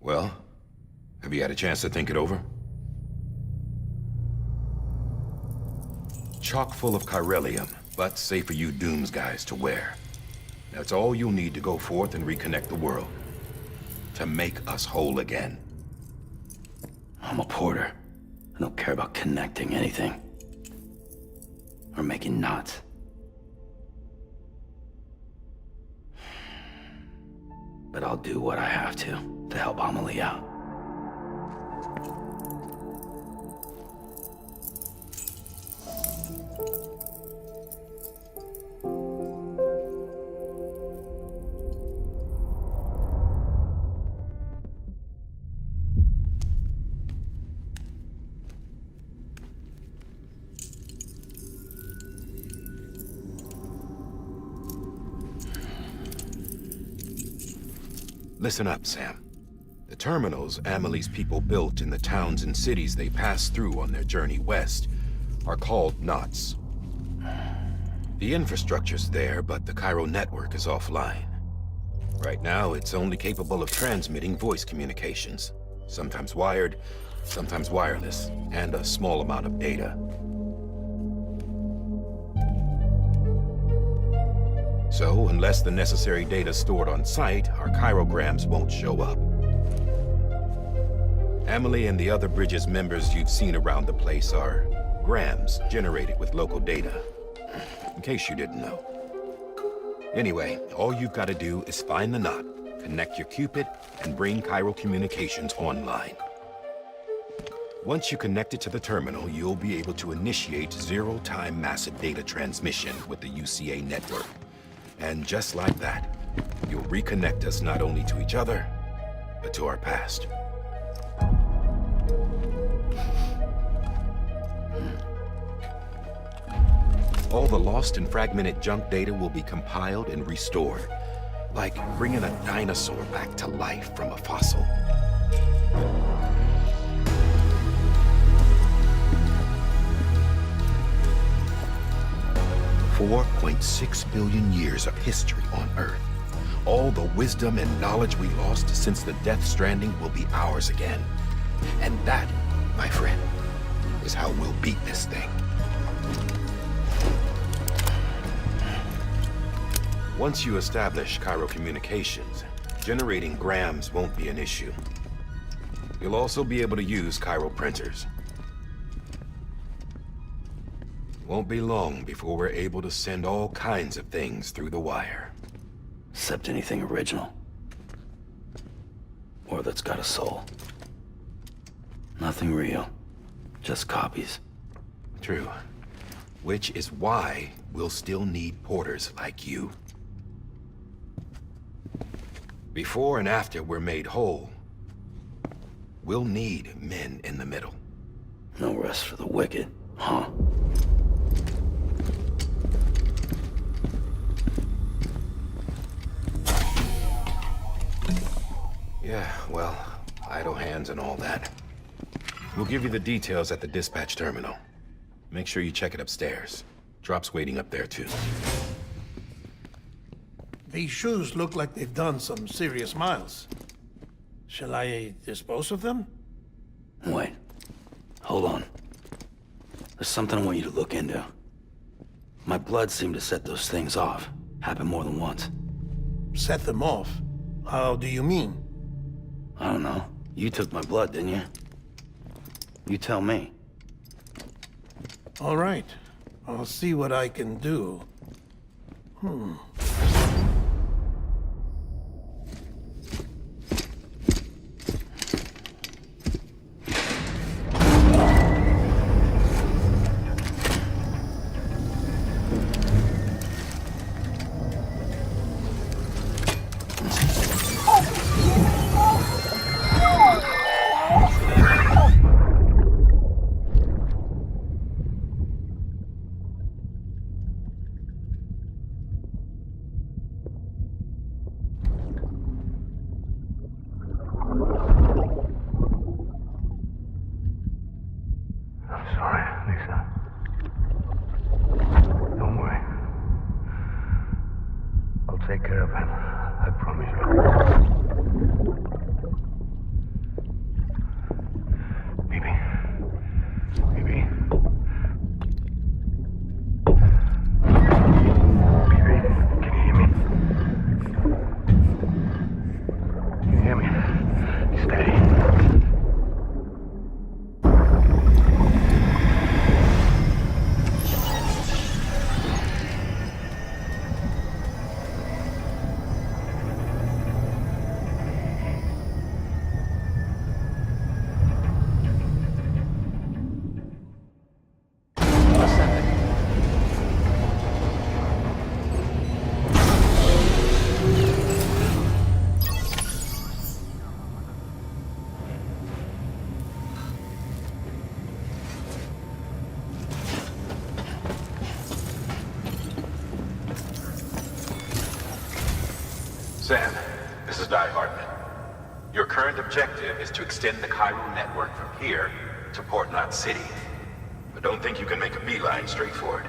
Well, have you had a chance to think it over? Chock full of chiralium, but safe for you Dooms guys to wear. That's all you'll need to go forth and reconnect the world. To make us whole again. I'm a porter. I don't care about connecting anything. Or making knots. But I'll do what I have to help Amelie out. Listen up, Sam. The terminals Amelie's people built in the towns and cities they passed through on their journey west are called knots. The infrastructure's there, but the Cairo network is offline. Right now, it's only capable of transmitting voice communications, sometimes wired, sometimes wireless, and a small amount of data. So, unless the necessary data stored on site, our chirograms won't show up. Amelie and the other Bridges members you've seen around the place are grams generated with local data. In case you didn't know. Anyway, all you've got to do is find the knot, connect your Cupid, and bring Cairo communications online. Once you connect it to the terminal, you'll be able to initiate zero-time massive data transmission with the UCA network. And just like that, you'll reconnect us not only to each other, but to our past. All the lost and fragmented junk data will be compiled and restored, like bringing a dinosaur back to life from a fossil. $4.6 billion years of history on Earth. All the wisdom and knowledge we lost since the Death Stranding will be ours again. And that, my friend, is how we'll beat this thing. Once you establish Cairo communications, generating grams won't be an issue. You'll also be able to use Cairo printers. Won't be long before we're able to send all kinds of things through the wire. Except anything original. Or that's got a soul. Nothing real. Just copies. True. Which is why we'll still need porters like you. Before and after we're made whole, we'll need men in the middle. No rest for the wicked, huh? Yeah, well, idle hands and all that. We'll give you the details at the dispatch terminal. Make sure you check it upstairs. Drop's waiting up there, too. These shoes look like they've done some serious miles. Shall I dispose of them? Wait. Hold on. There's something I want you to look into. My blood seemed to set those things off. Happened more than once. Set them off? How do you mean? I don't know. You took my blood, didn't you? You tell me. All right. I'll see what I can do. Sam, this is Di Hartman. Your current objective is to extend the chiral network from here to Port Knot City. But don't think you can make a beeline straight for it.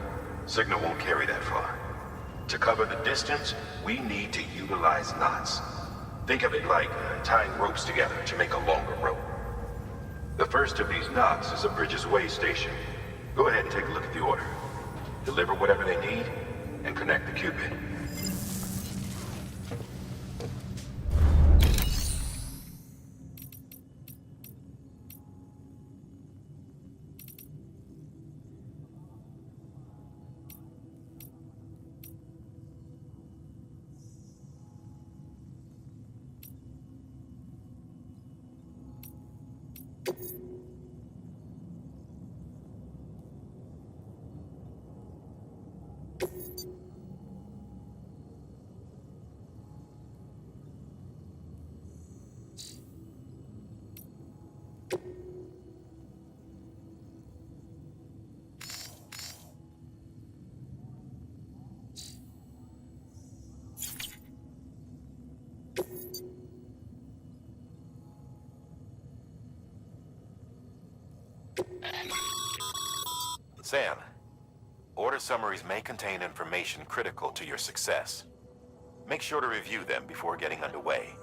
Signal won't carry that far. To cover the distance, we need to utilize knots. Think of it like tying ropes together to make a longer rope. The first of these knots is a Bridges Way station. Go ahead and take a look at the order. Deliver whatever they need, and connect the Cupid. Sam, order summaries may contain information critical to your success. Make sure to review them before getting underway.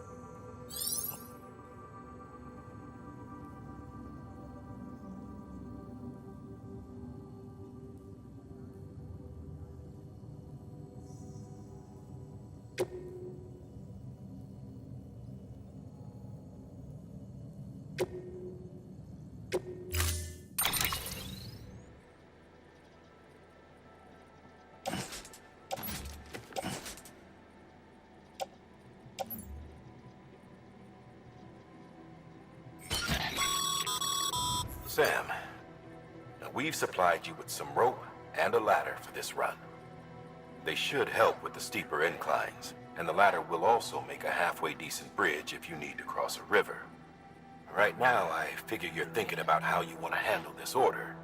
Sam, we've supplied you with some rope and a ladder for this run. They should help with the steeper inclines, and the ladder will also make a halfway decent bridge if you need to cross a river. Right now, I figure you're thinking about how you want to handle this order.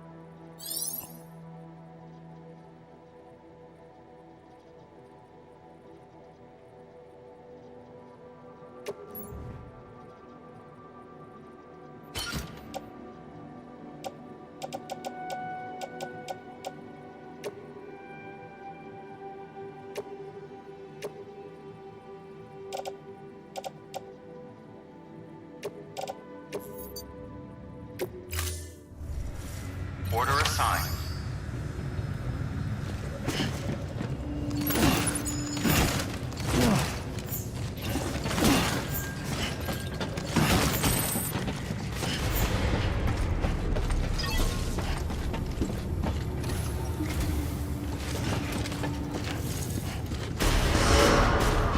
Order assigned.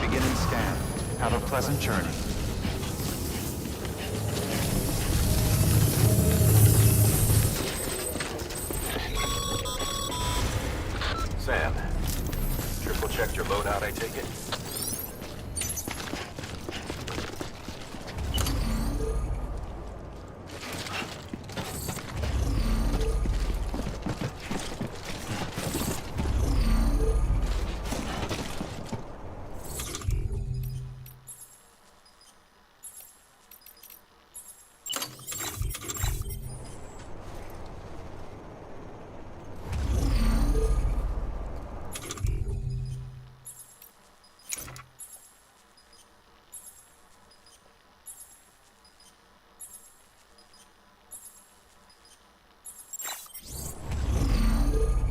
Beginning scan. Have a pleasant journey. Sam, triple checked your loadout, I take it?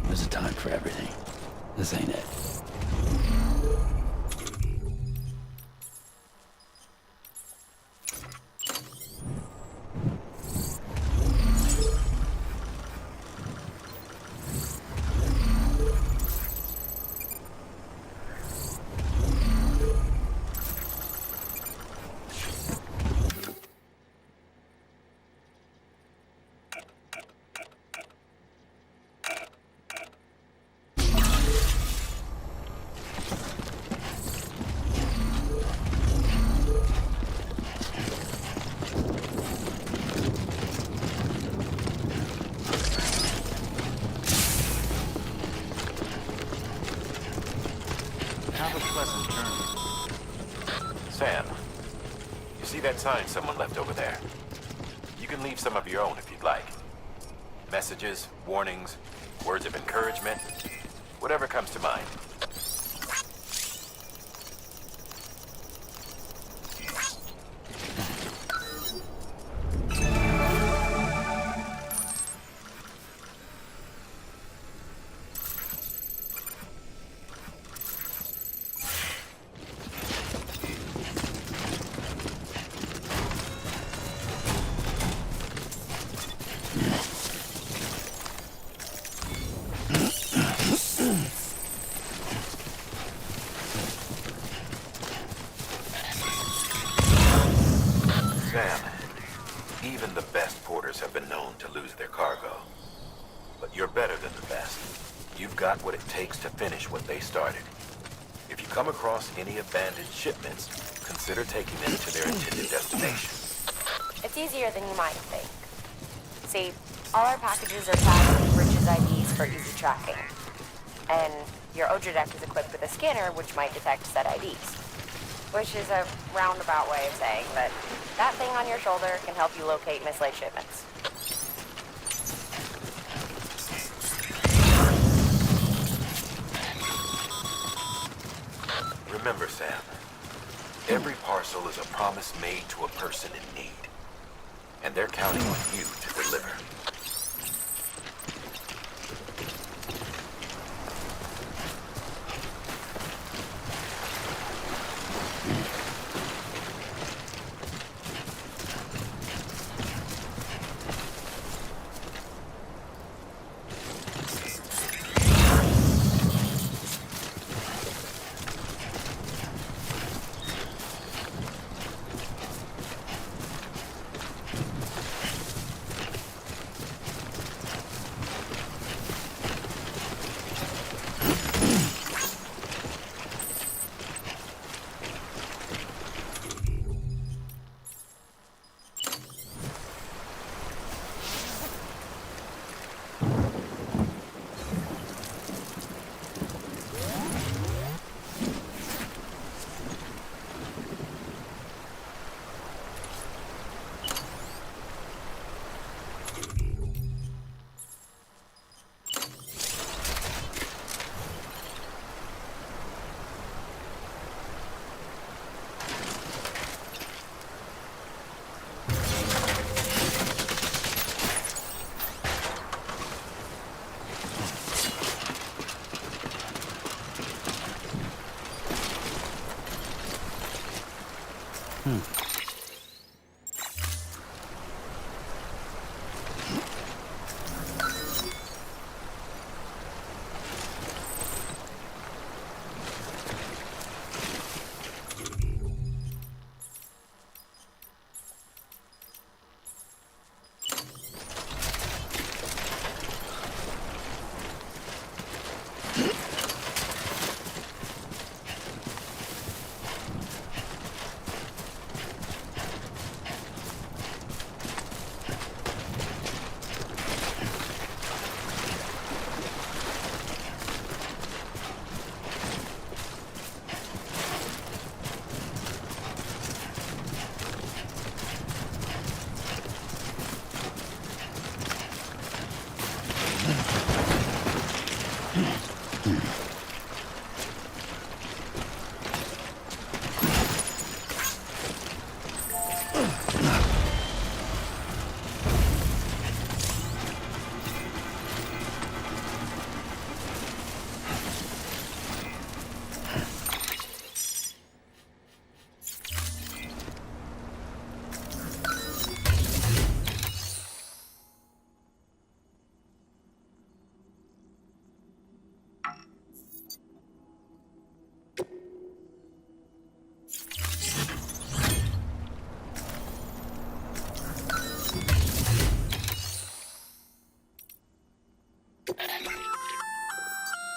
There's a time for everything. This ain't it. Have a pleasant journey. Sam, you see that sign someone left over there? You can leave some of your own if you'd like. Messages, warnings, words of encouragement, whatever comes to mind. Sam, even the best porters have been known to lose their cargo. But you're better than the best. You've got what it takes to finish what they started. If you come across any abandoned shipments, consider taking them to their intended destination. It's easier than you might think. See, all our packages are tagged with Rich's IDs for easy tracking. And your Odradeck is equipped with a scanner which might detect said IDs. Which is a roundabout way of saying that that thing on your shoulder can help you locate mislaid shipments. Remember, Sam, every parcel is a promise made to a person in need. And they're counting on you to deliver.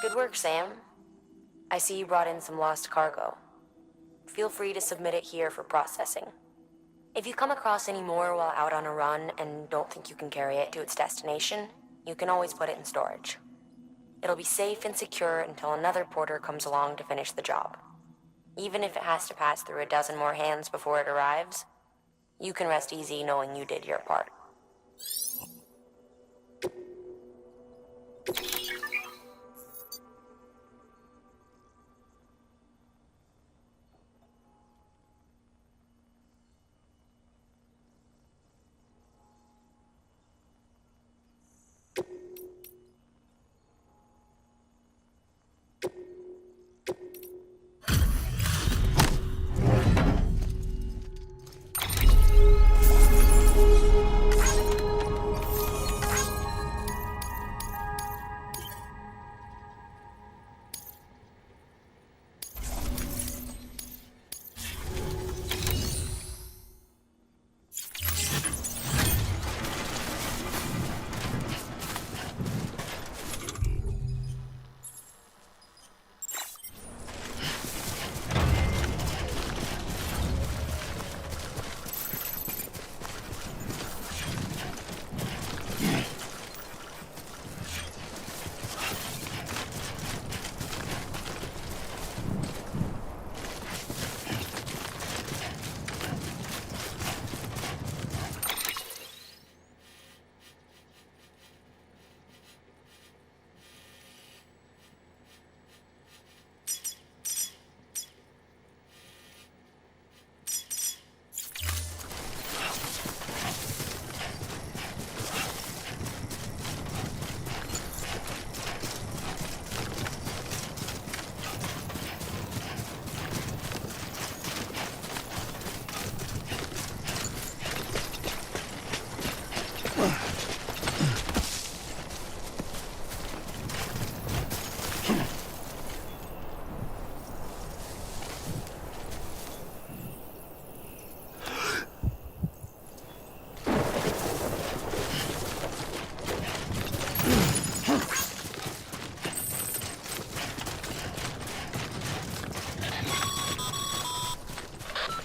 Good work, Sam. I see you brought in some lost cargo. Feel free to submit it here for processing. If you come across any more while out on a run and don't think you can carry it to its destination, you can always put it in storage. It'll be safe and secure until another porter comes along to finish the job. Even if it has to pass through a dozen more hands before it arrives, you can rest easy knowing you did your part.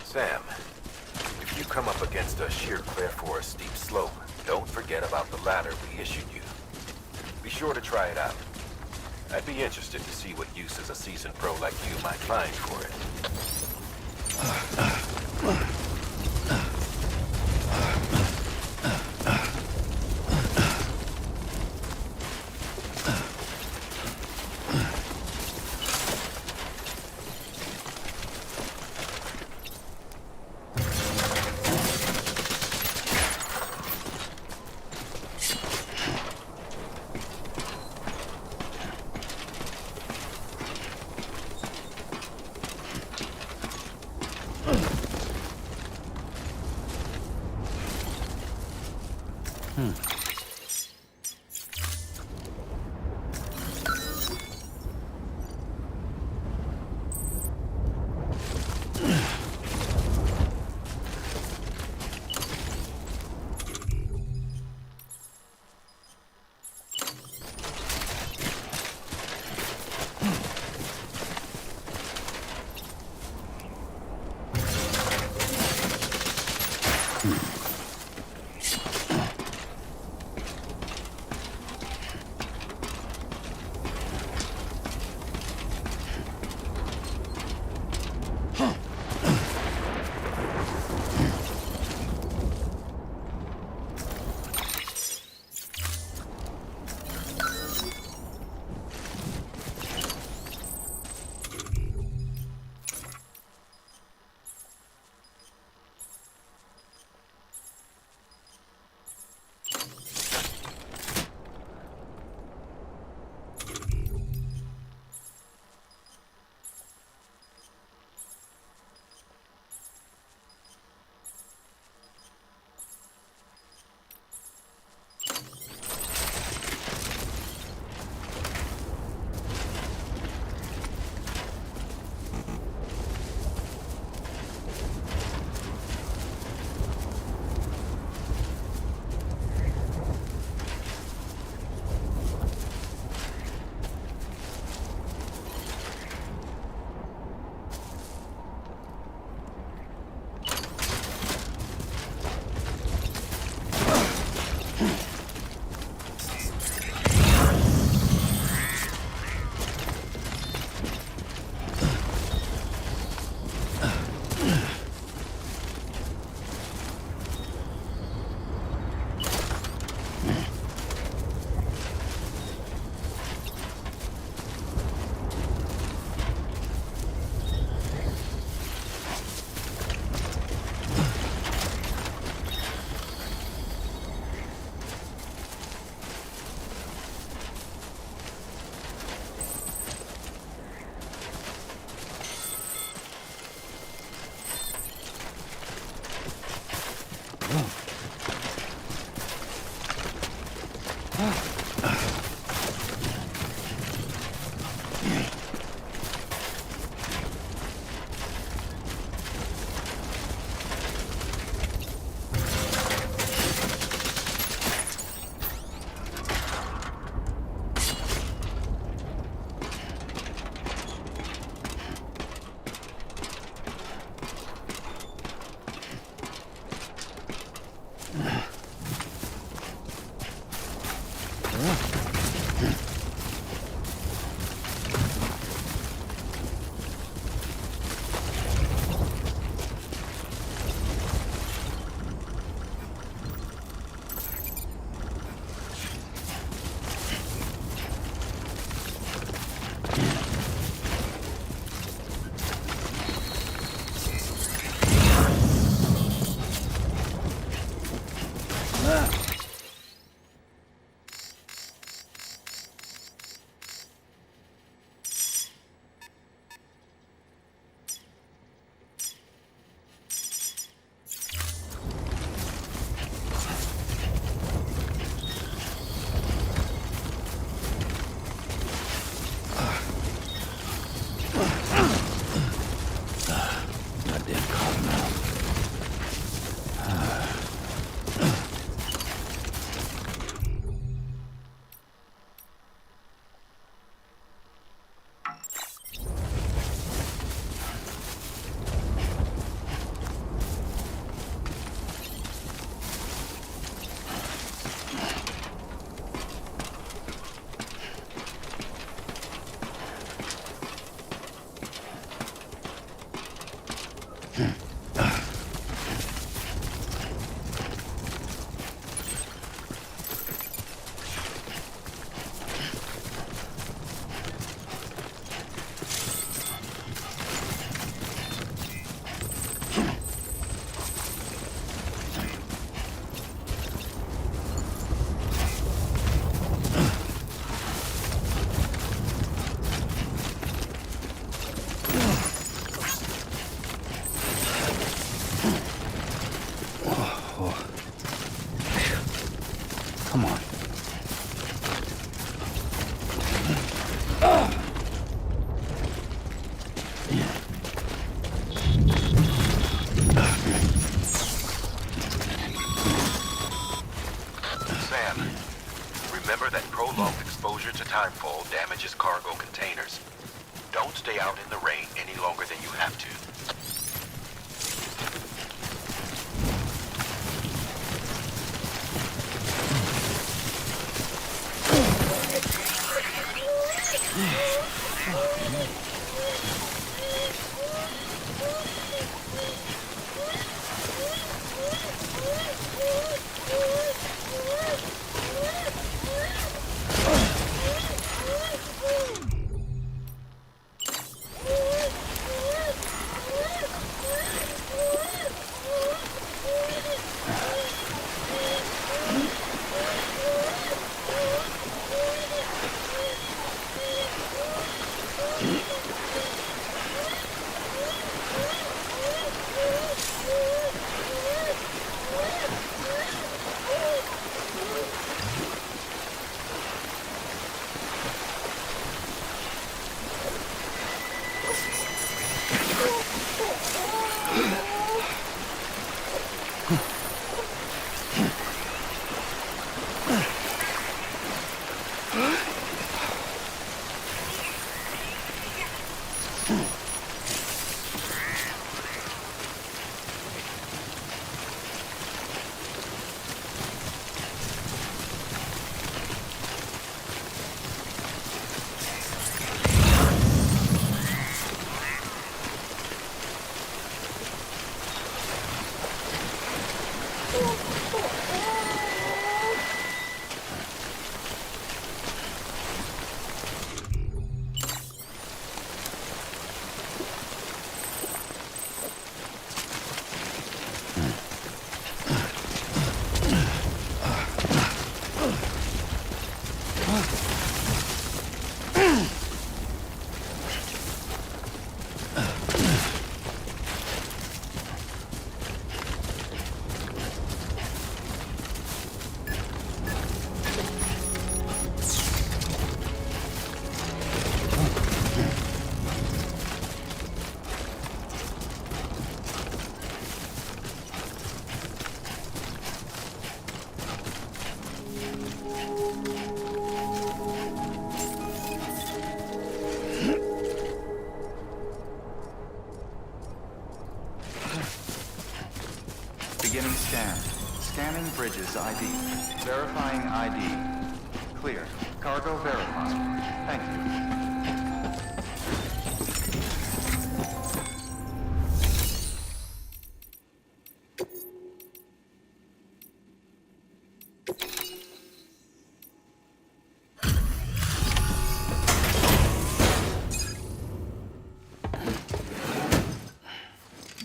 Sam, if you come up against a sheer cliff or a steep slope, don't forget about the ladder we issued you. Be sure to try it out. I'd be interested to see what uses a seasoned pro like you might find for it. Come on. Sam, remember that prolonged exposure to timefall damages cargo containers. Don't stay out in the rain any longer than you have to. Beginning scan. Scanning bridges ID. Verifying ID. Clear. Cargo verified. Thank you.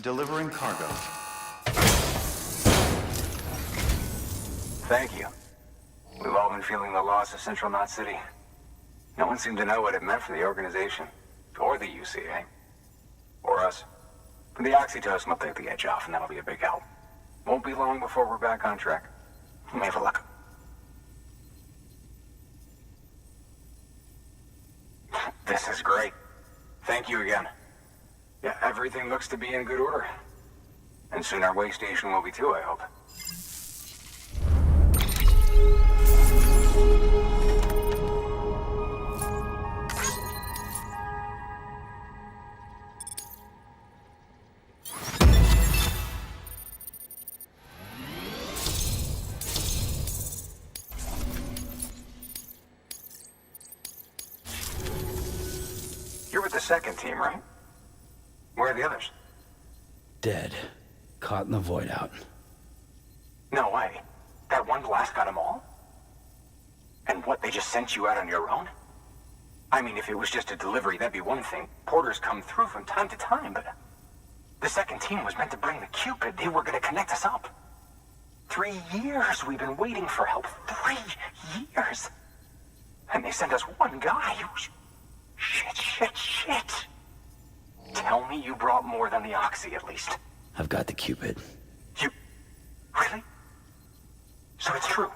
Delivering cargo. Thank you. We've all been feeling the loss of Central Knot City. No one seemed to know what it meant for the organization, or the UCA, or us. But the oxytocin will take the edge off, and that'll be a big help. Won't be long before we're back on track. We may have a luck. This is great. Thank you again. Yeah, everything looks to be in good order. And soon our way station will be too, I hope. You're with the second team, right? Where are the others? Dead. Caught in the void out. No way. That one blast got them all? And what, they just sent you out on your own? I mean, if it was just a delivery, that'd be one thing. Porters come through from time to time, but... The second team was meant to bring the Cupid. They were gonna connect us up. 3 years we've been waiting for help. 3 years! And they sent us one guy. Shit. Tell me you brought more than the Oxy, at least. I've got the Cupid. You... Really? So it's true.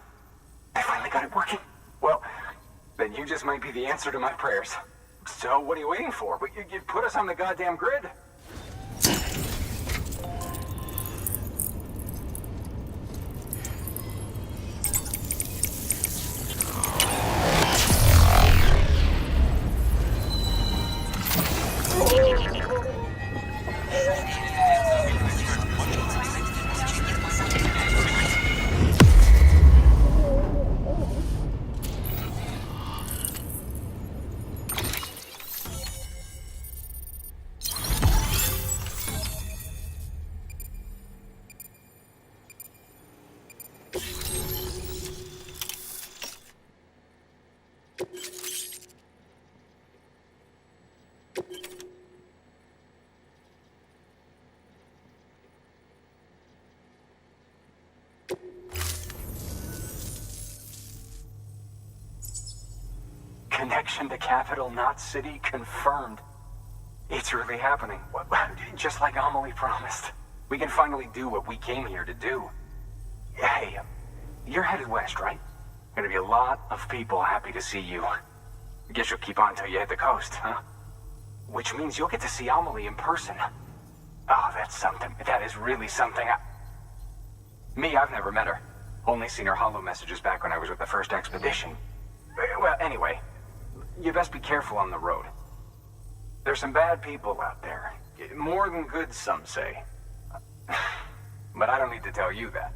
I finally got it working. Well, then you just might be the answer to my prayers. So what are you waiting for? You put us on the goddamn grid. Connection to Capital Knot City confirmed. It's really happening. Just like Amelie promised. We can finally do what we came here to do. Hey, you're headed west, right? Gonna be a lot of people happy to see you. I guess you'll keep on till you hit the coast, huh? Which means you'll get to see Amelie in person. Oh, that's something. That is really something. I've never met her. Only seen her holo messages back when I was with the first expedition. Well, anyway, you best be careful on the road. There's some bad people out there. More than good, some say. But I don't need to tell you that.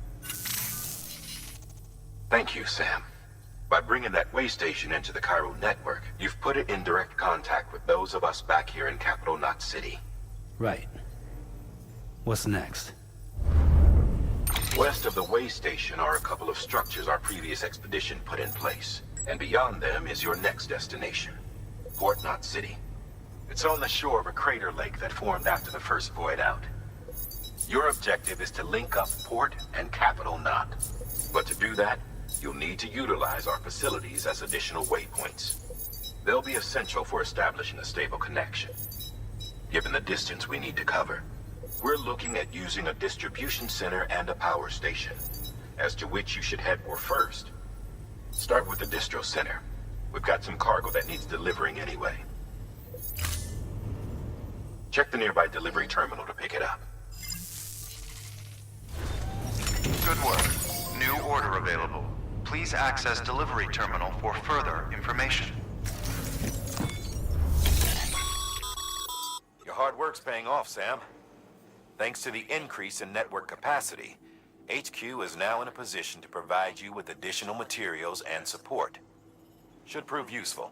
Thank you, Sam. By bringing that way station into the Cairo network, you've put it in direct contact with those of us back here in Capital Knot City. Right. What's next? West of the way station are a couple of structures our previous expedition put in place. And beyond them is your next destination, Port Knot City. It's on the shore of a crater lake that formed after the first void out. Your objective is to link up Port and Capital Knot. But to do that, you'll need to utilize our facilities as additional waypoints. They'll be essential for establishing a stable connection. Given the distance we need to cover, we're looking at using a distribution center and a power station, as to which you should head for first. Start with the distro center. We've got some cargo that needs delivering anyway. Check the nearby delivery terminal to pick it up. Good work. New order available. Please access delivery terminal for further information. Your hard work's paying off, Sam. Thanks to the increase in network capacity, HQ is now in a position to provide you with additional materials and support. Should prove useful.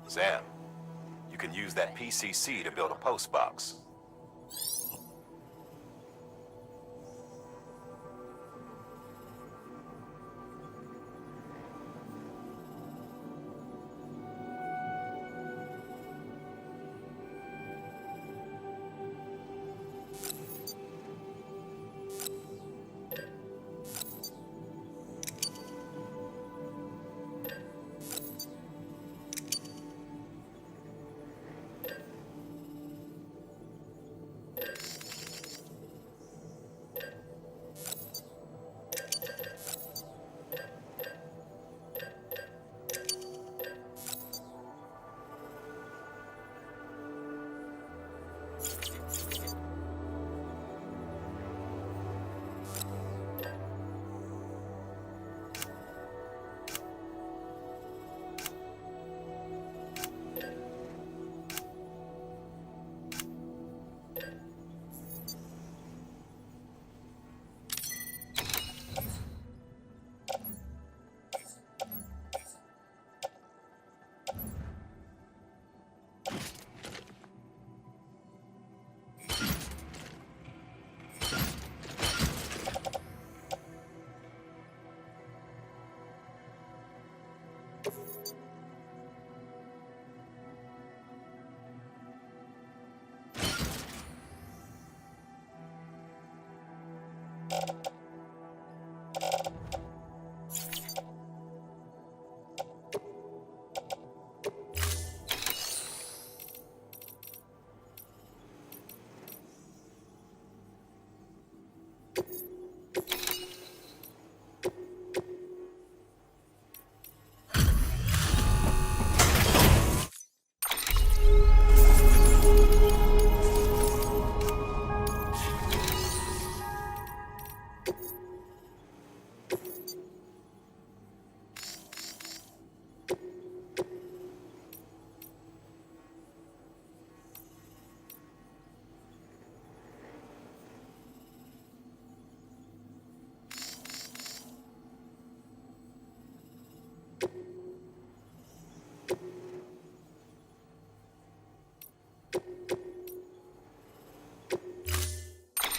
Sam, you can use that PCC to build a post box.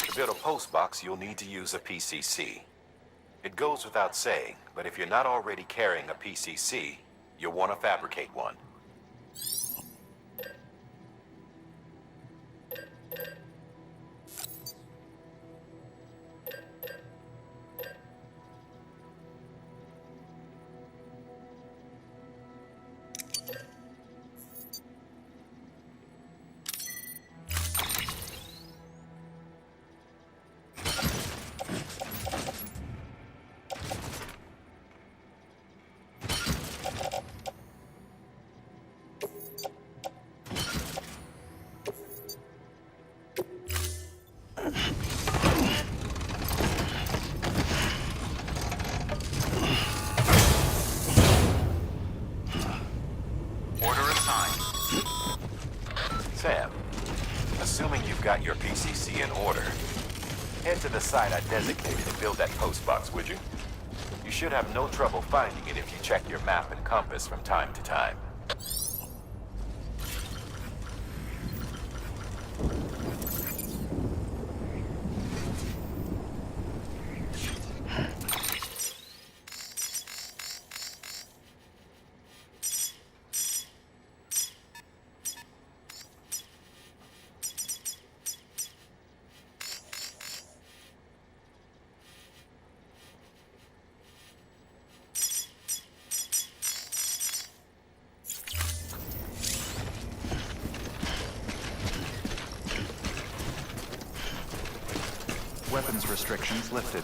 To build a post box, you'll need to use a PCC. It goes without saying, but if you're not already carrying a PCC, you'll want to fabricate one. Sam, assuming you've got your PCC in order, head to the site I designated to build that post box, would you? You should have no trouble finding it if you check your map and compass from time to time. Weapons restrictions lifted.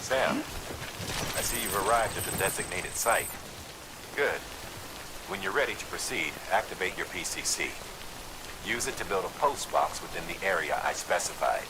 Sam, I see you've arrived at the designated site. Good. When you're ready to proceed, activate your PCC. Use it to build a post box within the area I specified.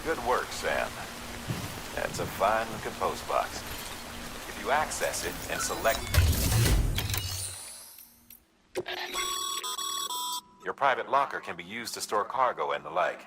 Good work, Sam. That's a fine-looking post box. If you access it and select... Your private locker can be used to store cargo and the like.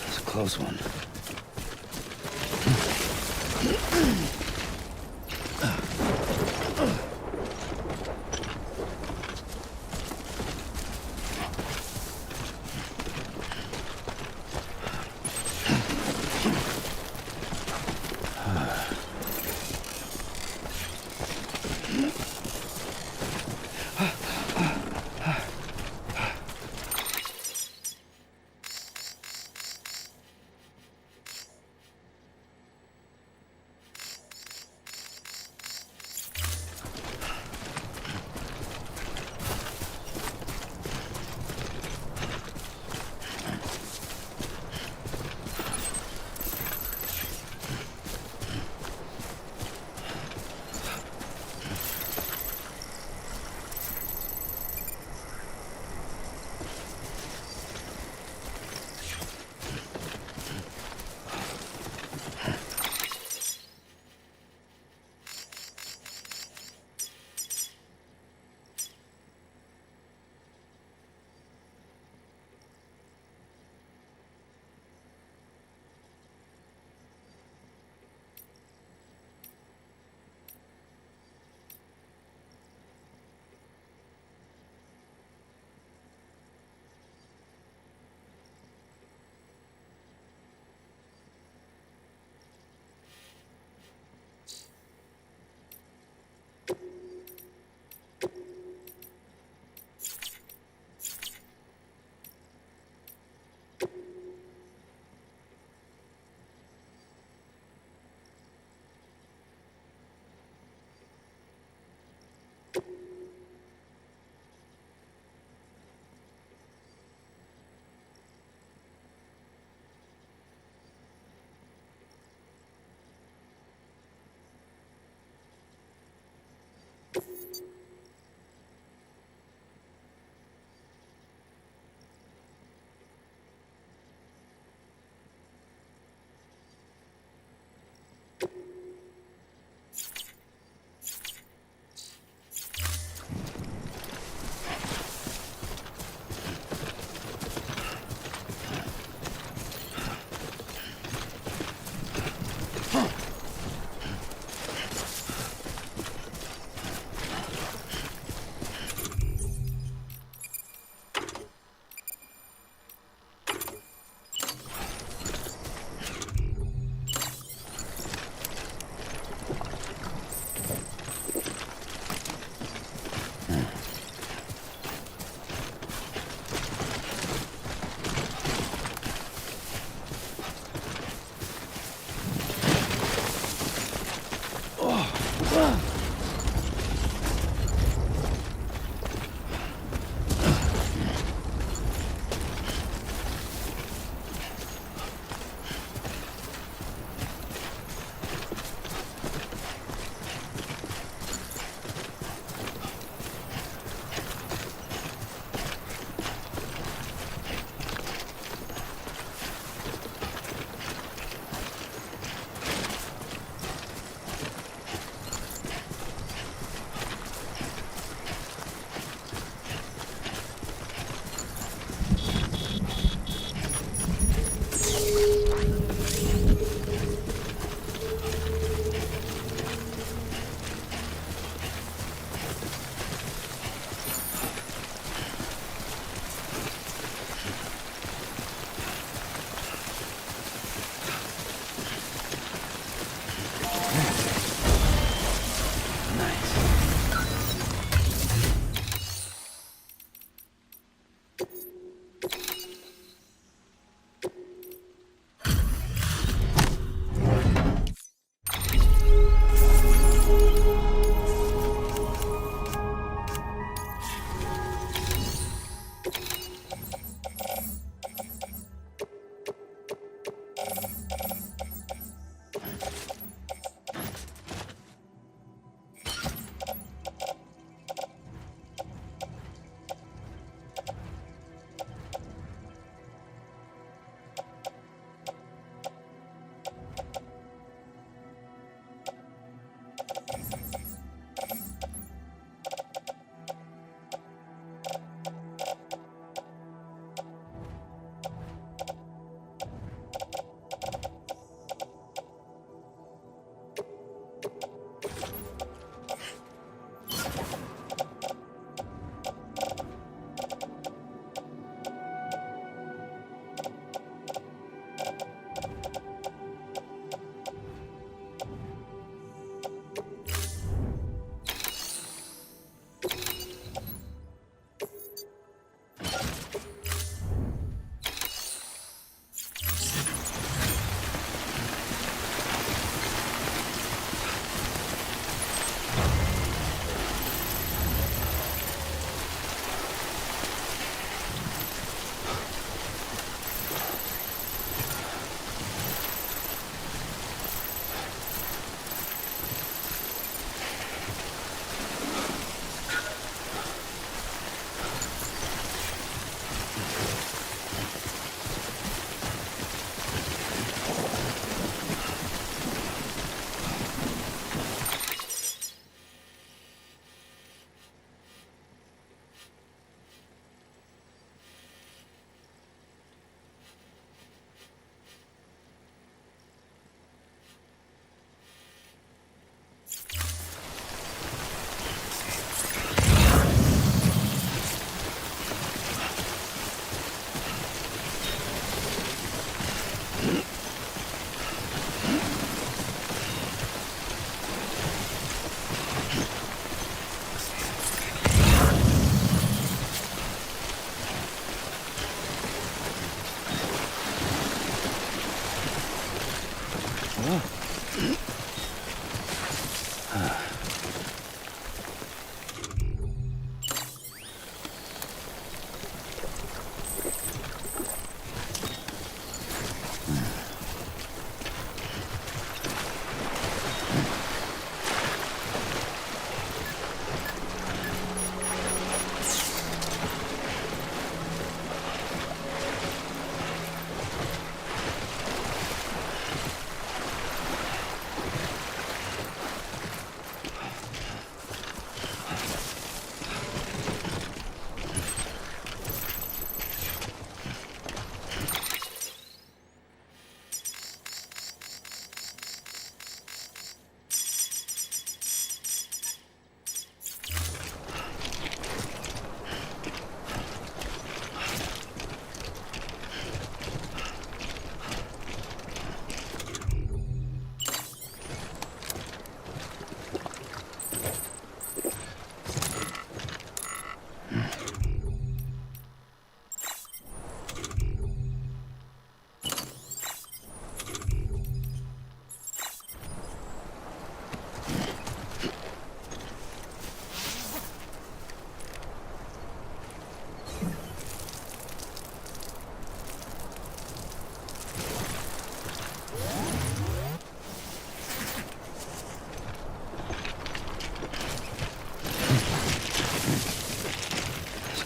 It's a close one.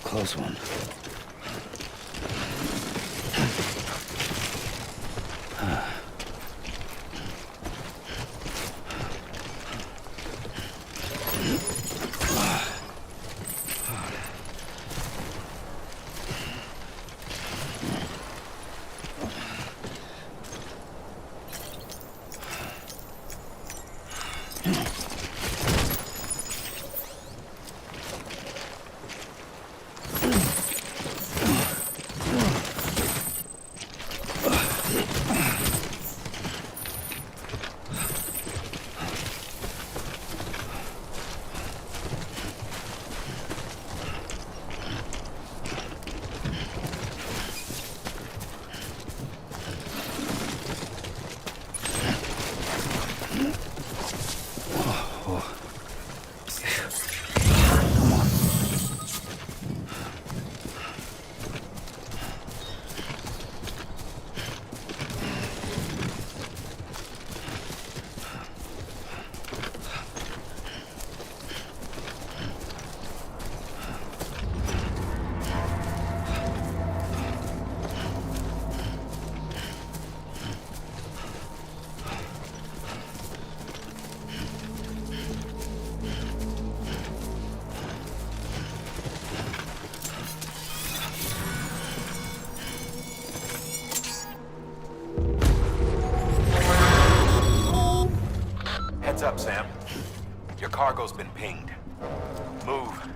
close one. Heads up, Sam. Your cargo's been pinged. Move.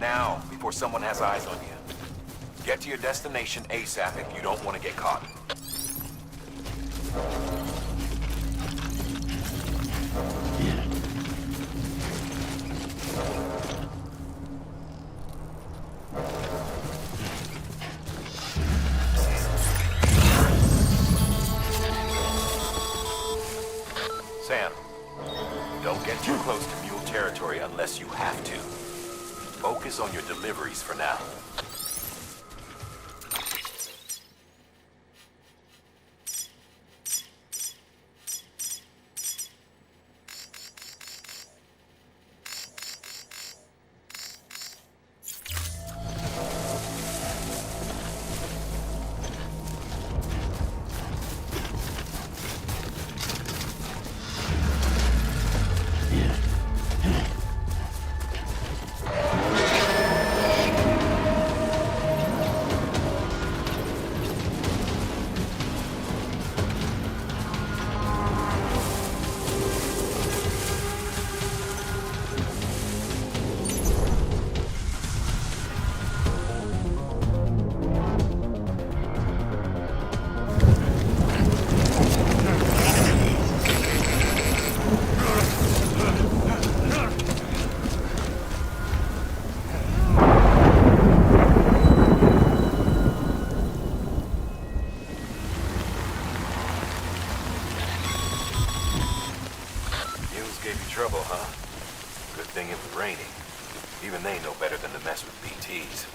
Now, before someone has eyes on you. Get to your destination ASAP if you don't want to get caught. Sam, don't get too close to mule territory unless you have to. Focus on your deliveries for now. Trouble, huh? Good thing it was raining. Even they know better than to mess with BTs.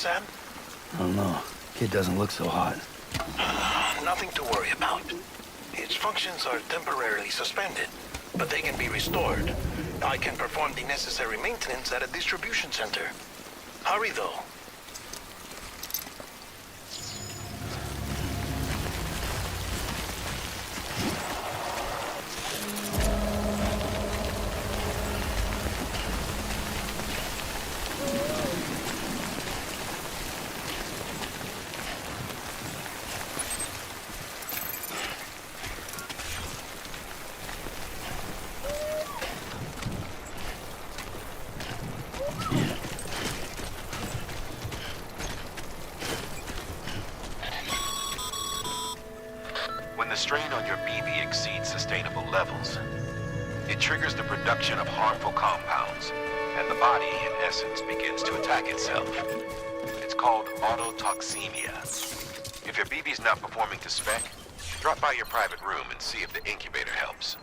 Sam? I don't know. Kid doesn't look so hot. Nothing to worry about. Its functions are temporarily suspended, but they can be restored. I can perform the necessary maintenance at a distribution center. Hurry, though. When the strain on your BV exceeds sustainable levels, it triggers the production of harmful compounds, and body, in essence, begins to attack itself. It's called autotoxemia. If your BB's not performing to spec, drop by your private room and see if the incubator helps.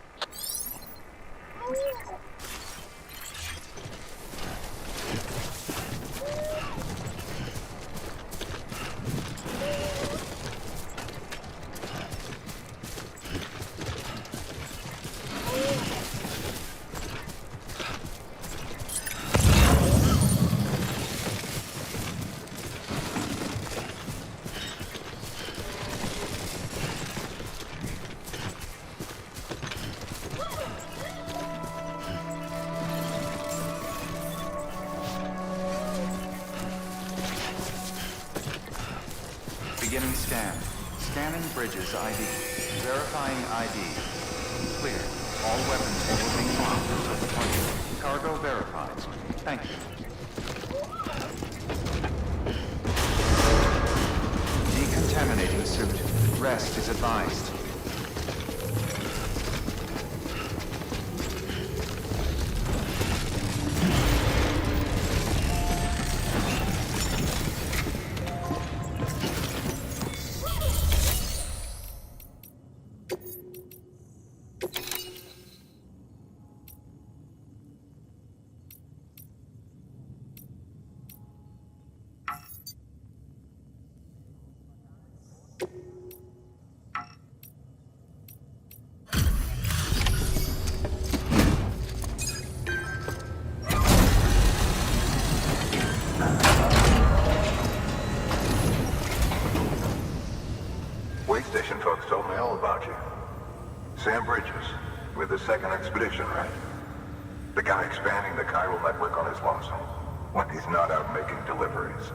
Beginning scan. Scanning bridges ID. Verifying ID. Clear. All weapons will be marked. Cargo verified. Thank you. Decontaminating suit. Rest is advised. Station folks told me all about you. Sam Bridges, with the second expedition, right? The guy expanding the chiral network on his lonesome, when he's not out making deliveries.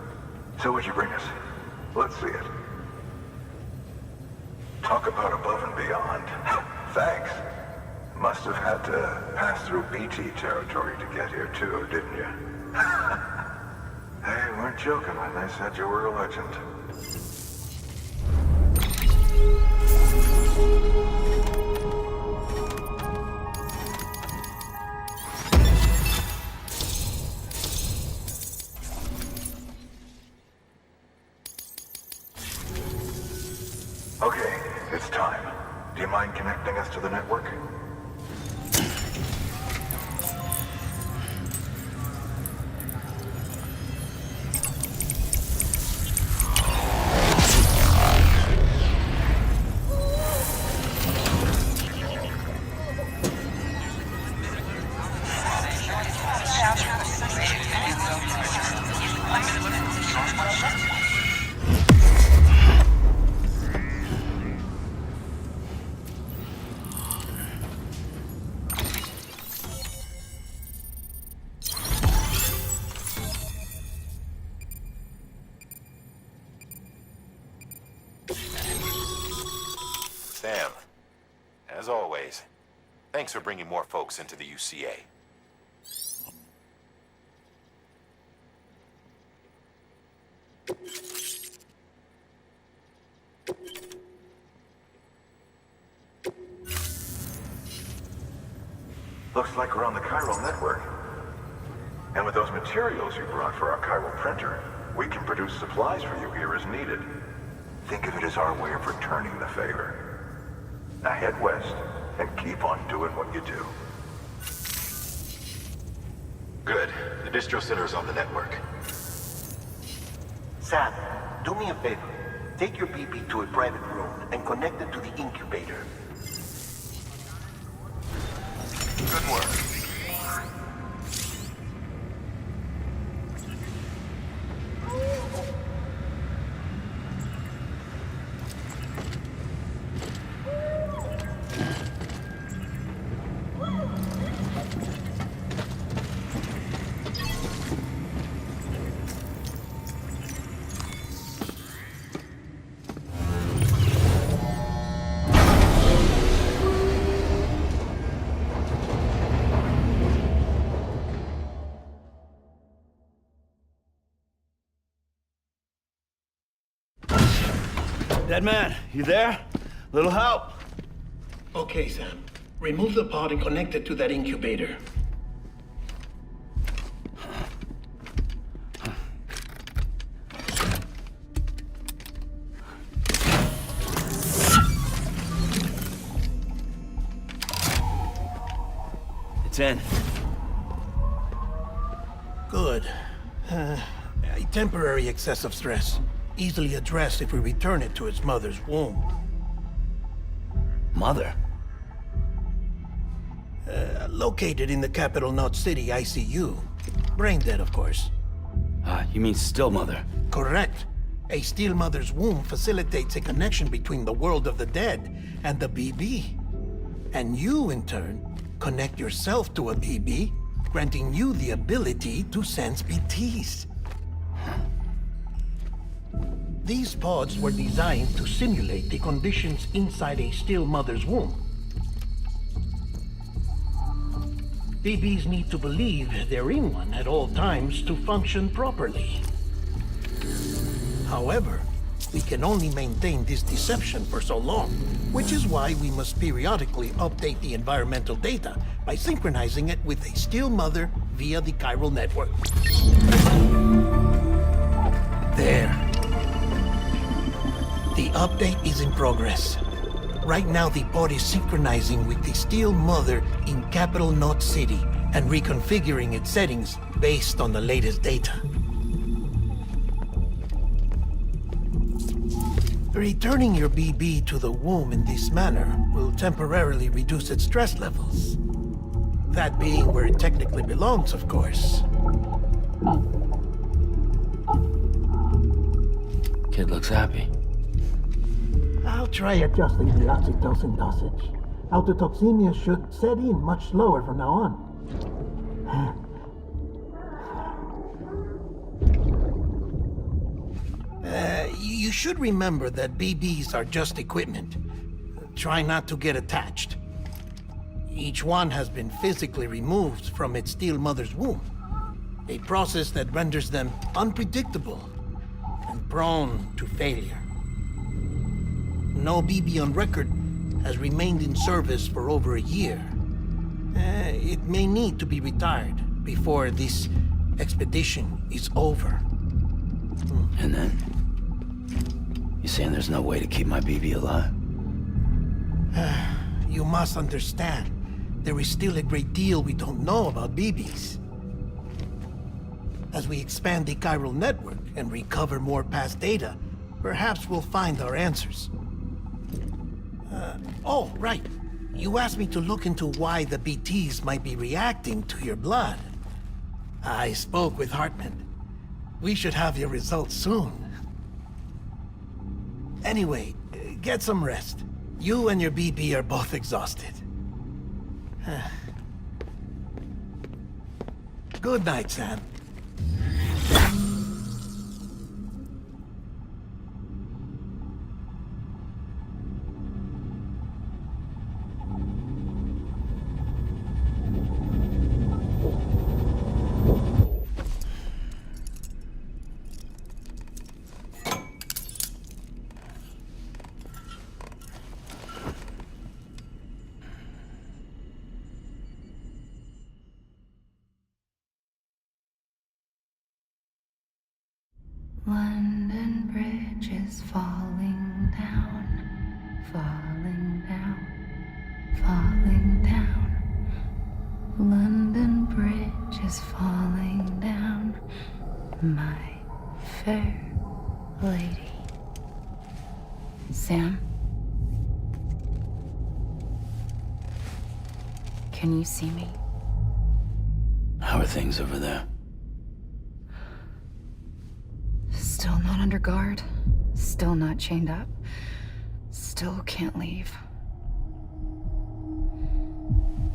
So what'd you bring us? Let's see it. Talk about above and beyond. Thanks. Must have had to pass through BT territory to get here too, didn't you? They weren't joking when they said you were a legend. Okay, it's time. Do you mind connecting us to the network? Sam, as always, thanks for bringing more folks into the UCA. Looks like we're on the chiral network. And with those materials you brought for our chiral printer, we can produce supplies for you here as needed. Think of it as our way of returning the favor. Now head west and keep on doing what you do. Good. The distro center is on the network. Sam, do me a favor. Take your BB to a private room and connect it to the incubator. Good work. Dead man, you there? Little help? Okay, Sam. Remove the pod and connect it to that incubator. 10. Good. A temporary excessive stress. Easily addressed if we return it to its mother's womb. Mother? Located in the capital Knot City ICU. Brain dead, of course. You mean still mother? Correct. A still mother's womb facilitates a connection between the world of the dead and the BB. And you, in turn, connect yourself to a BB, granting you the ability to sense BTs. These pods were designed to simulate the conditions inside a still mother's womb. BBs need to believe they're in one at all times to function properly. However, we can only maintain this deception for so long, which is why we must periodically update the environmental data by synchronizing it with a still mother via the chiral network. There. The update is in progress. Right now, the pod is synchronizing with the still mother in capital Knot City and reconfiguring its settings based on the latest data. Returning your BB to the womb in this manner will temporarily reduce its stress levels. That being where it technically belongs, of course. Kid looks happy. I'll try adjusting the oxytocin dosage. Autotoxemia should set in much slower from now on. You should remember that BBs are just equipment. Try not to get attached. Each one has been physically removed from its still mother's womb. A process that renders them unpredictable and prone to failure. No BB on record has remained in service for over a year. It may need to be retired before this expedition is over. And then? You saying there's no way to keep my BB alive? You must understand, there is still a great deal we don't know about BBs. As we expand the chiral network and recover more past data, perhaps we'll find our answers. Oh, right. You asked me to look into why the BTs might be reacting to your blood. I spoke with Hartman. We should have your results soon. Anyway, get some rest. You and your BB are both exhausted. Good night, Sam. London Bridge is falling down, falling down, falling down. London Bridge is falling down, my fair lady. Sam? Can you see me? How are things over there? Still not under guard, still not chained up, still can't leave.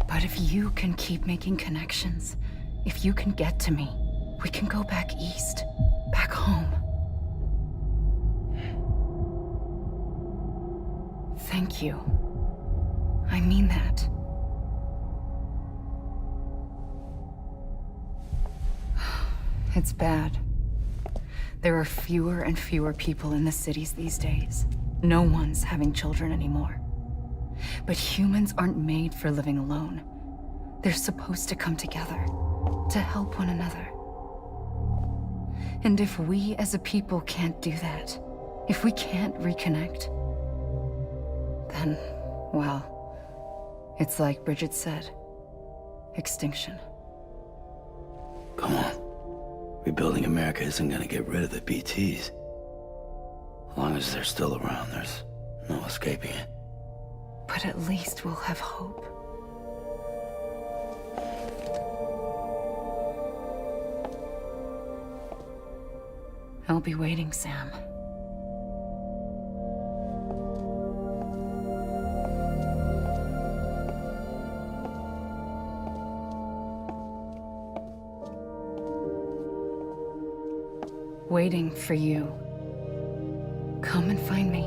But if you can keep making connections, if you can get to me, we can go back east, back home. Thank you. I mean that. It's bad. There are fewer and fewer people in the cities these days. No one's having children anymore. But humans aren't made for living alone. They're supposed to come together, to help one another. And if we as a people can't do that, if we can't reconnect, then, well, it's like Bridget said. extinction. Come on. Rebuilding America isn't gonna get rid of the BTs. As long as they're still around, there's no escaping it. But at least we'll have hope. I'll be waiting, Sam. Waiting for you. Come and find me.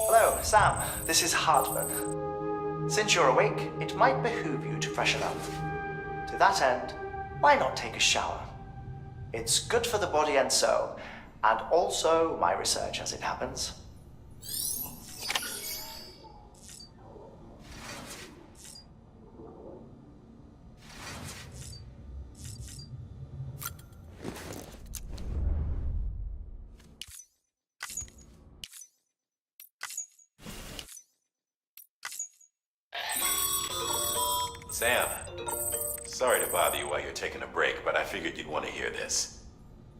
Hello, Sam. This is Hartman. Since you're awake, it might behoove you to freshen up. To that end, why not take a shower? It's good for the body and soul, and also my research as it happens. Sam, sorry to bother you while you're taking a break, but I figured you'd want to hear this.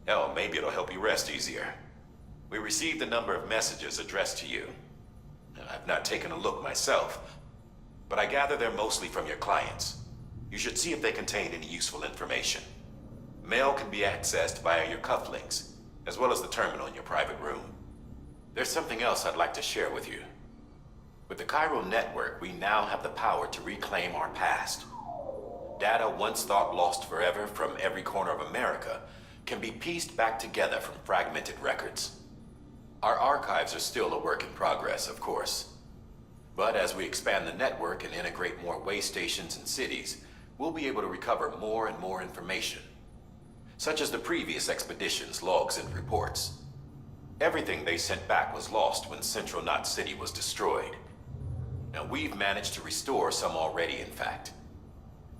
Hell, maybe it'll help you rest easier. We received a number of messages addressed to you. I've not taken a look myself, but I gather they're mostly from your clients. You should see if they contain any useful information. Mail can be accessed via your cufflinks, as well as the terminal in your private room. There's something else I'd like to share with you. With the Chiral Network, we now have the power to reclaim our past. Data once thought lost forever from every corner of America can be pieced back together from fragmented records. Our archives are still a work in progress, of course. But as we expand the network and integrate more way stations and cities, we'll be able to recover more and more information, such as the previous expedition's logs and reports. Everything they sent back was lost when Central Knot City was destroyed. Now we've managed to restore some already, in fact.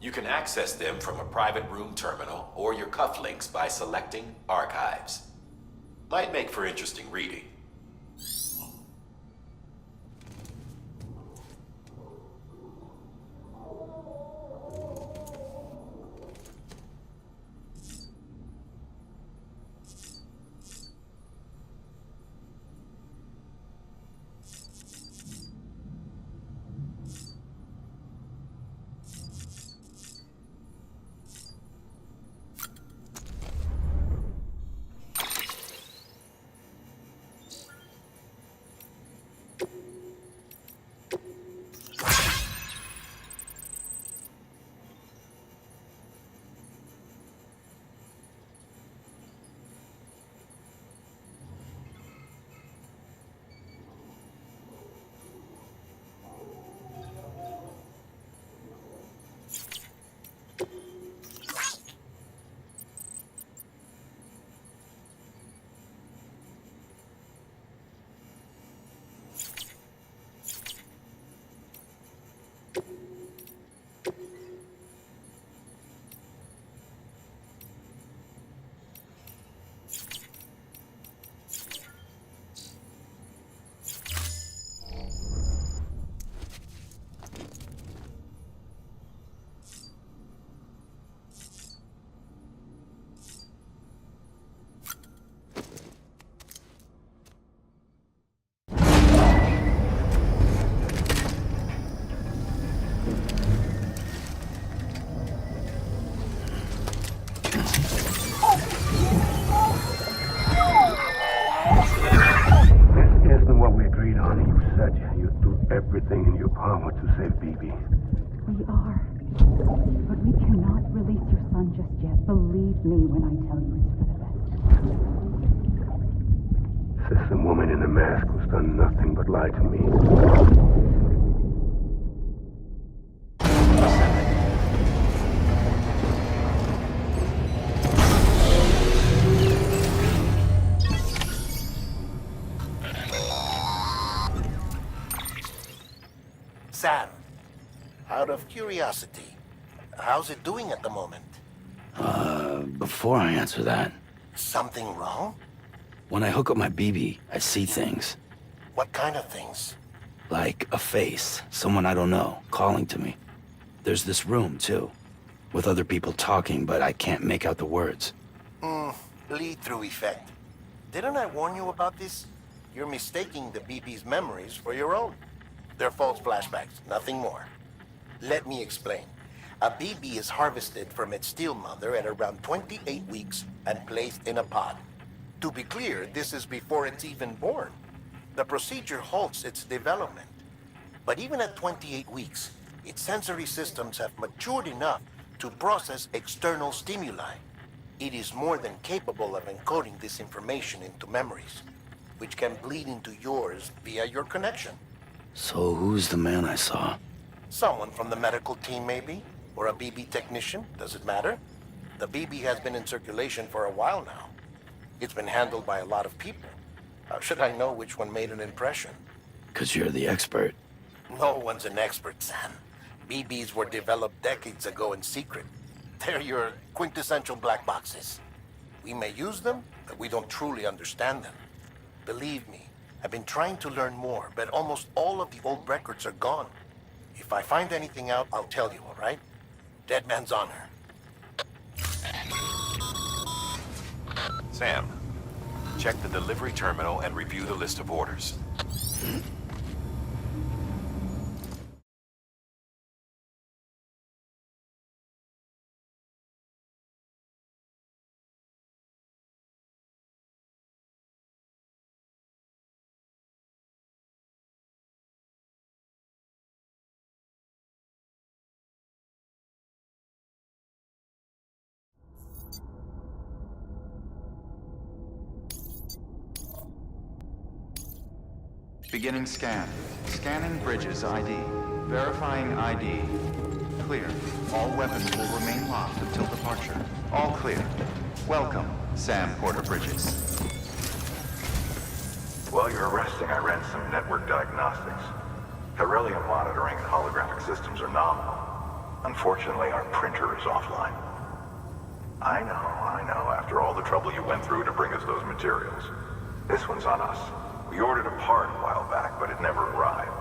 You can access them from a private room terminal or your cufflinks by selecting Archives. Might make for interesting reading. Everything in your power to save BB. We are. But we cannot release your son just yet. Believe me when I tell you it's for the best. Says some woman in a mask who's done nothing but lie to me. Sam, out of curiosity, How's it doing at the moment? Before I answer that, Something wrong? when I hook up my BB, I see things. What kind of things? Like a face, someone I don't know, calling to me. There's this room, too, with other people talking, but I can't make out the words. Lead-through effect. Didn't I warn you about this? You're mistaking the BB's memories for your own. They're false flashbacks, nothing more. Let me explain. A BB is harvested from its steel mother at around 28 weeks and placed in a pod. To be clear, this is before it's even born. The procedure halts its development. But even at 28 weeks, its sensory systems have matured enough to process external stimuli. It is more than capable of encoding this information into memories, which can bleed into yours via your connection. So who's the man I saw? Someone from the medical team, maybe? Or a BB technician, does it matter? The BB has been in circulation for a while now. It's been handled by a lot of people. How should I know which one made an impression? 'Cause you're the expert. No one's an expert, Sam. BBs were developed decades ago in secret. They're your quintessential black boxes. We may use them, but we don't truly understand them. Believe me, I've been trying to learn more, but almost all of the old records are gone. If I find anything out, I'll tell you, all right? Dead man's honor. Sam, check the delivery terminal and review the list of orders. Beginning scan. Scanning bridges ID. Verifying ID. Clear. All weapons will remain locked until departure. All clear. Welcome, Sam Porter Bridges. While you're resting, I ran some network diagnostics. Beryllium monitoring and holographic systems are nominal. Unfortunately, our printer is offline. I know, after all the trouble you went through to bring us those materials. This one's on us. We ordered a part a while back, but it never arrived.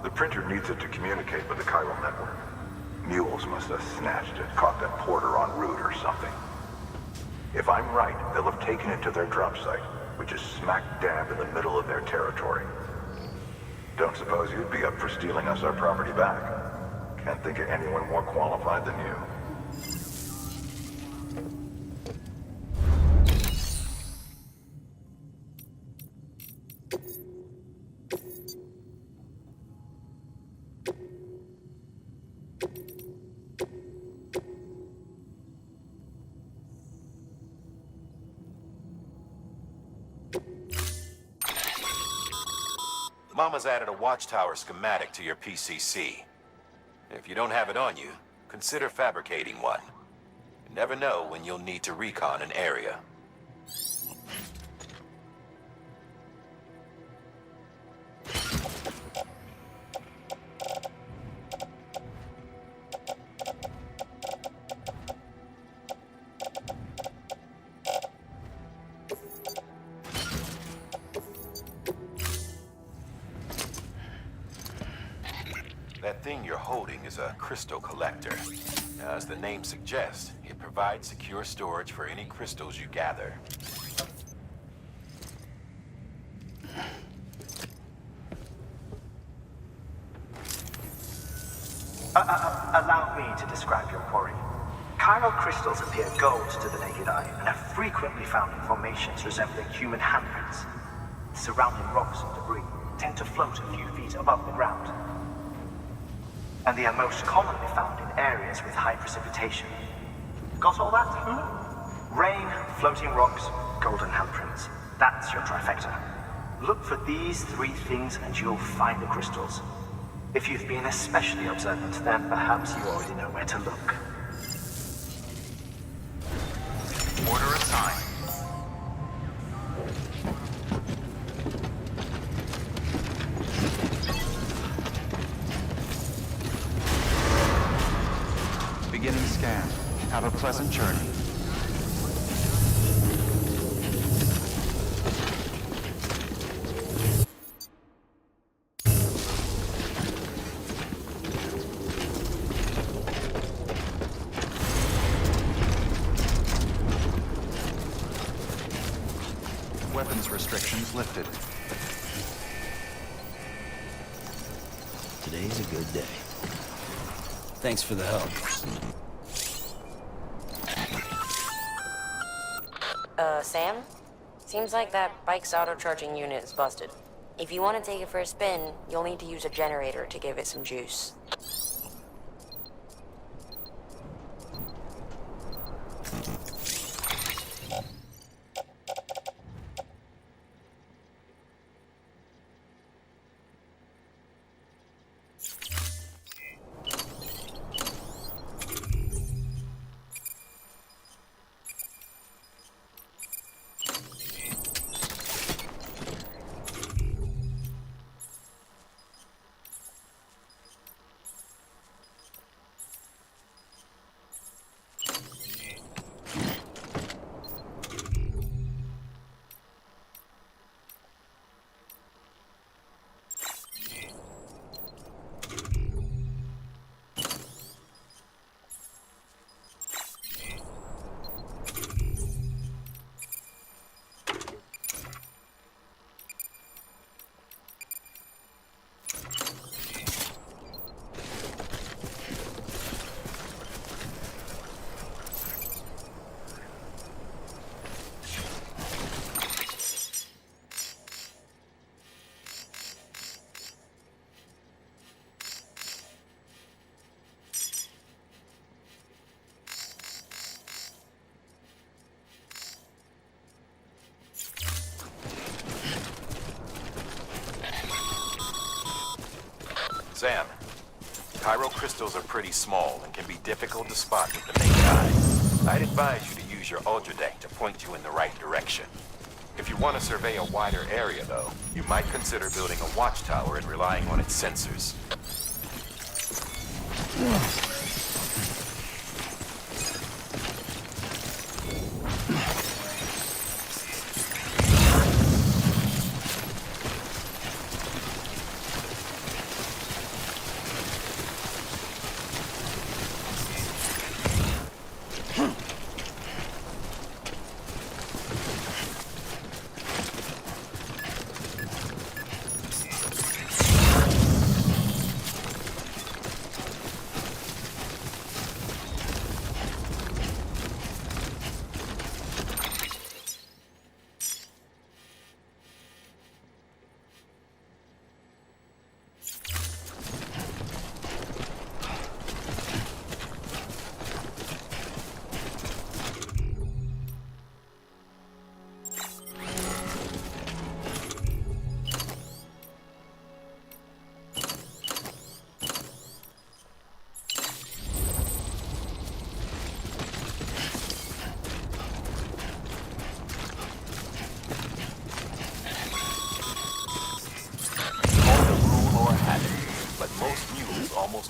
The printer needs it to communicate with the chiral network. Mules must have snatched it, caught that porter en route or something. If I'm right, they'll have taken it to their drop site, which is smack dab in the middle of their territory. Don't suppose you'd be up for stealing us our property back? Can't think of anyone more qualified than you. Mama's added a watchtower schematic to your PCC. If you don't have it on you, consider fabricating one. You never know when you'll need to recon an area. That thing you're holding is a crystal collector. As the name suggests, it provides secure storage for any crystals you gather. Allow me to describe your quarry. Chiral crystals appear gold to the naked eye and are frequently found in formations resembling human handprints. Surrounding rocks and debris tend to float a few feet above the ground. And they are most commonly found in areas with high precipitation. Got all that? Rain, floating rocks, golden handprints. That's your trifecta. Look for these three things and you'll find the crystals. If you've been especially observant, then perhaps you already know where to look. Order assigned. Beginning a pleasant journey. Weapons restrictions lifted. Today's a good day. Thanks for the help. Sam? Seems like that bike's auto-charging unit is busted. If you want to take it for a spin, you'll need to use a generator to give it some juice. Sam, chiral crystals are pretty small and can be difficult to spot with the naked eye. I'd advise you to use your ultra deck to point you in the right direction. If you want to survey a wider area, though, you might consider building a watchtower and relying on its sensors.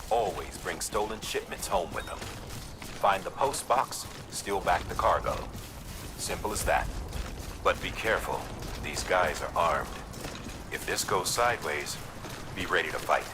Always bring stolen shipments home with them. Find the post box, steal back the cargo. Simple as that. But be careful. These guys are armed. If this goes sideways, be ready to fight.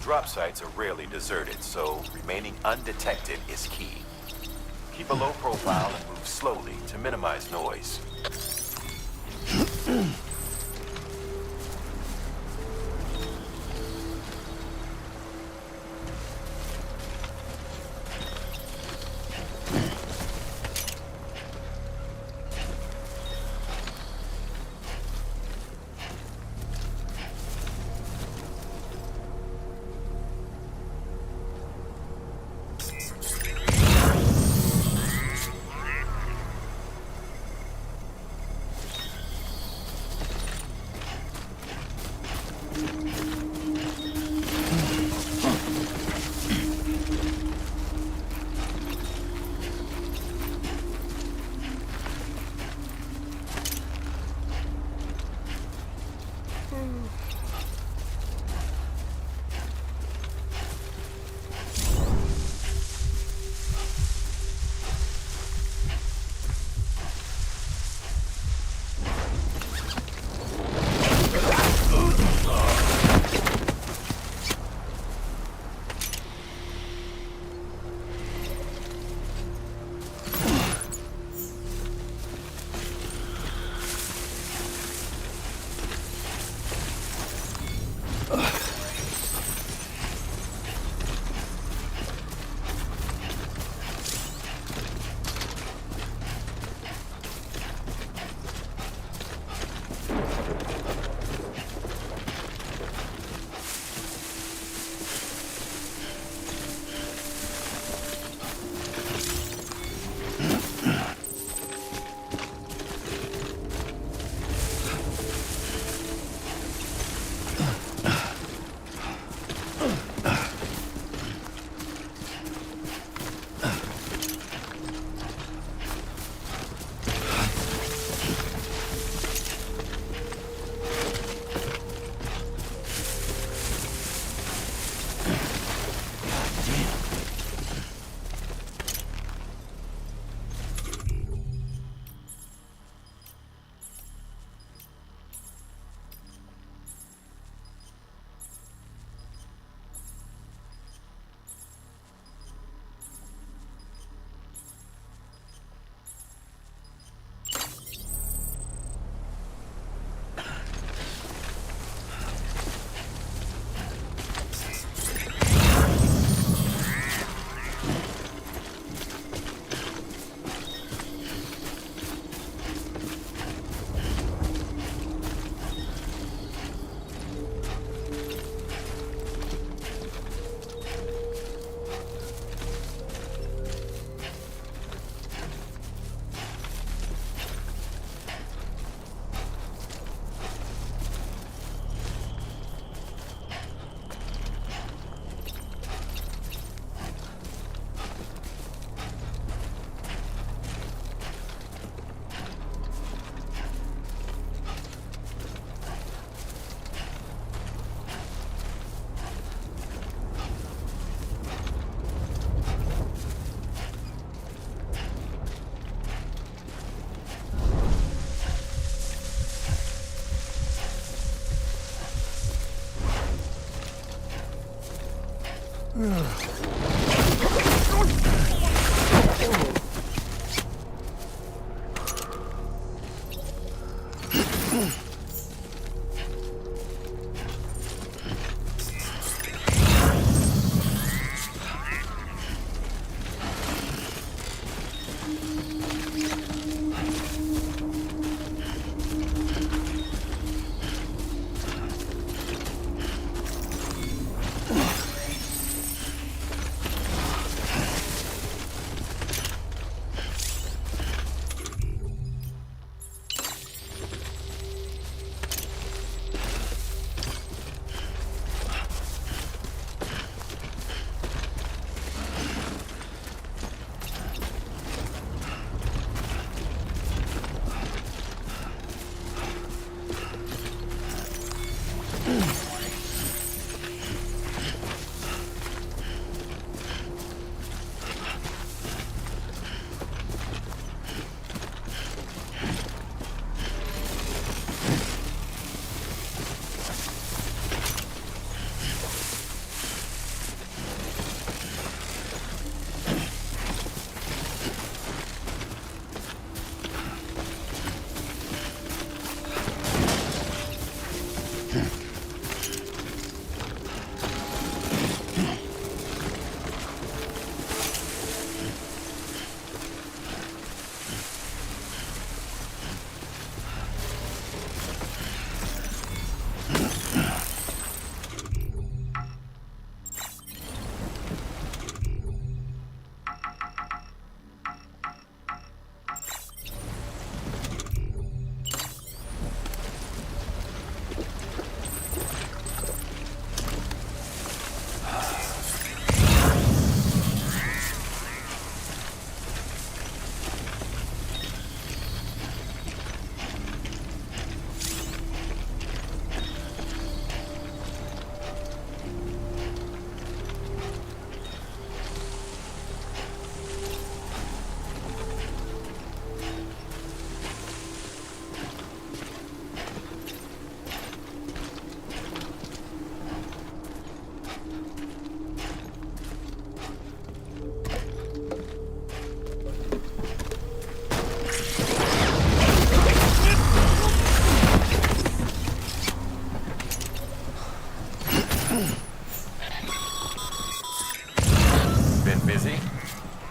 Drop sites are rarely deserted, so remaining undetected is key. Keep a low profile and move slowly to minimize noise.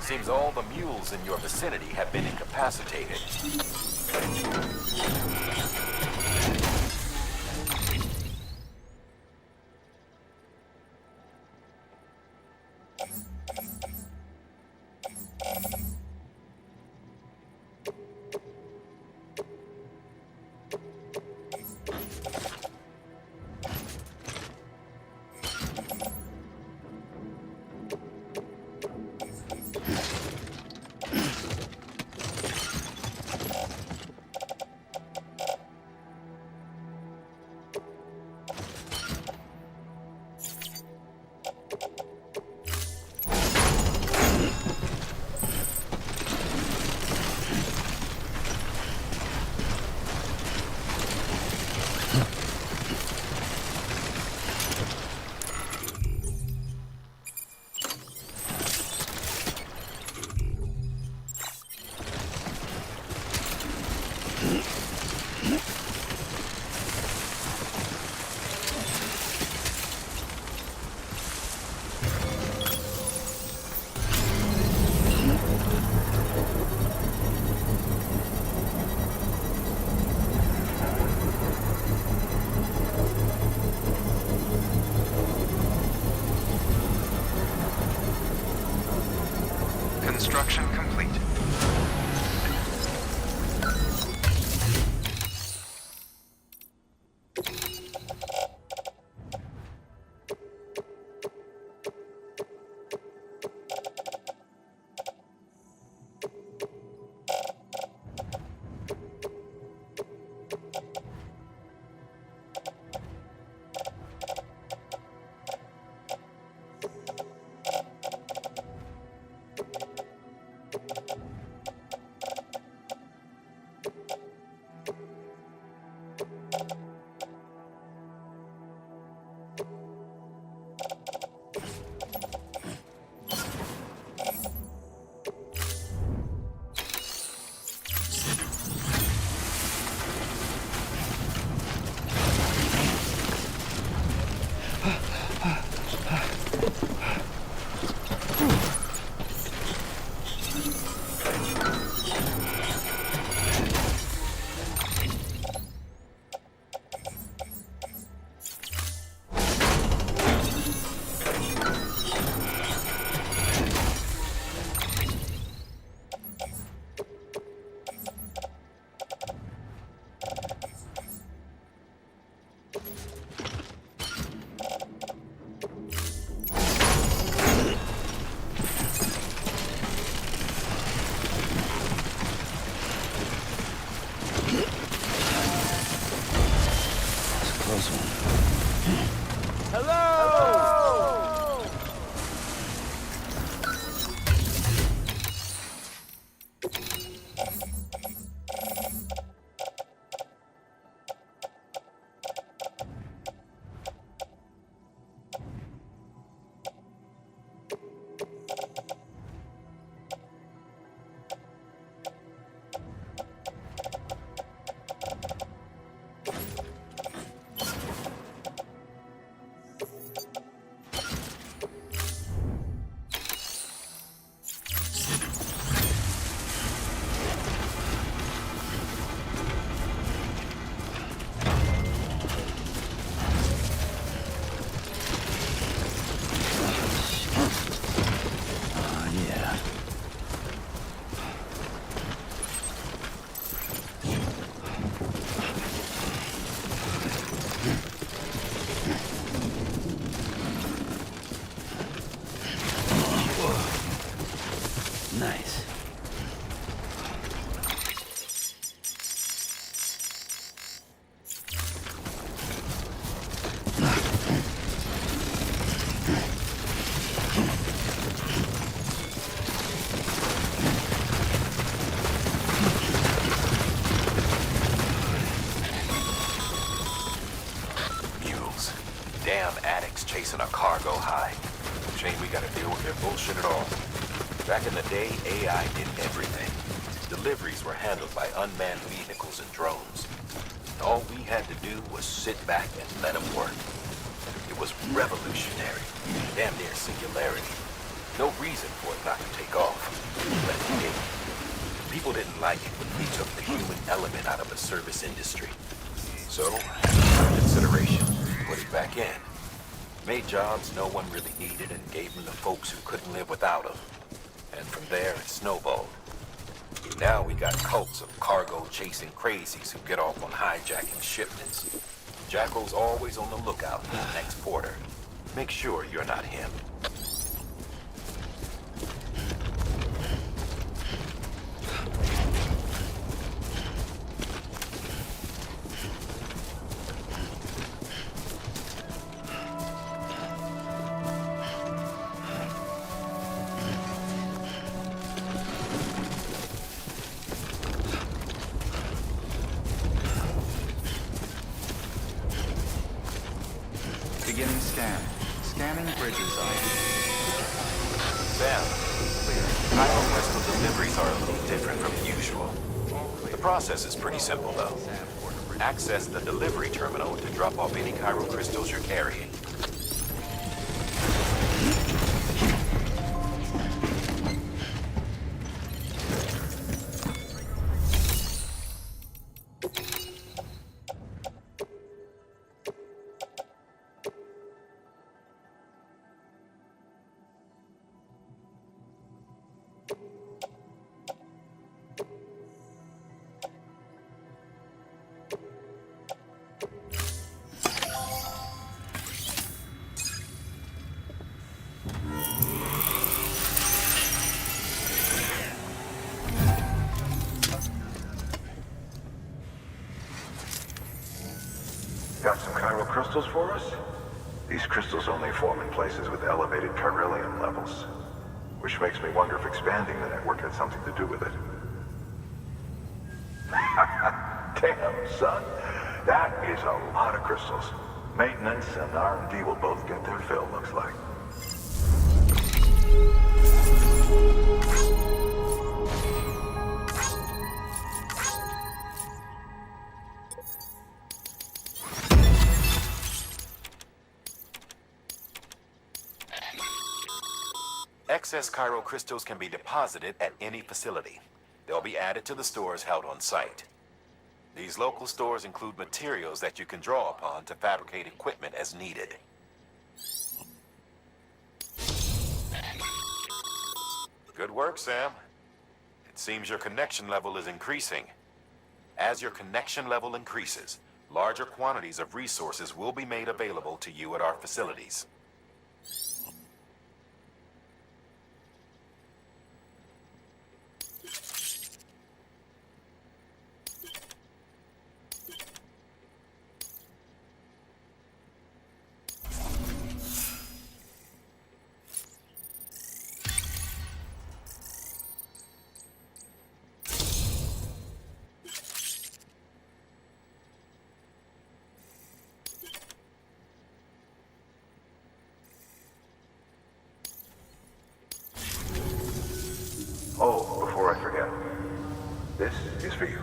Seems all the mules in your vicinity have been incapacitated. Construction complete. Nice. Mules. Damn addicts chasing a cargo high. Shame we gotta deal with their bullshit at all. Back in the day, AI did everything. Deliveries were handled by unmanned vehicles and drones. All we had to do was sit back and let them work. It was revolutionary, damn near singularity. No reason for it not to take off. like it when we took the human element out of the service industry. So, for consideration, we put it back in. Made jobs no one really needed and gave them to folks who couldn't live without them. And from there, it snowballed. Now we got cults of cargo-chasing crazies who get off on hijacking shipments. Jackal's always on the lookout for the next porter. Make sure you're not him. Beginning scan. Scanning bridges ID. Sam, chiral crystal deliveries are a little different from usual. The process is pretty simple, though. Access the delivery terminal to drop off any chiral crystals you're carrying. Got some chiral crystals for us? These crystals only form in places with elevated chiralium levels, which makes me wonder if expanding the network had something to do with it. Damn, son. That is a lot of crystals. Maintenance and R&D will both get their fill, looks like. Excess chiral crystals can be deposited at any facility. They'll be added to the stores held on site. These local stores include materials that you can draw upon to fabricate equipment as needed. Good work, Sam. It seems your connection level is increasing. As your connection level increases, larger quantities of resources will be made available to you at our facilities. Oh, before I forget, this is for you.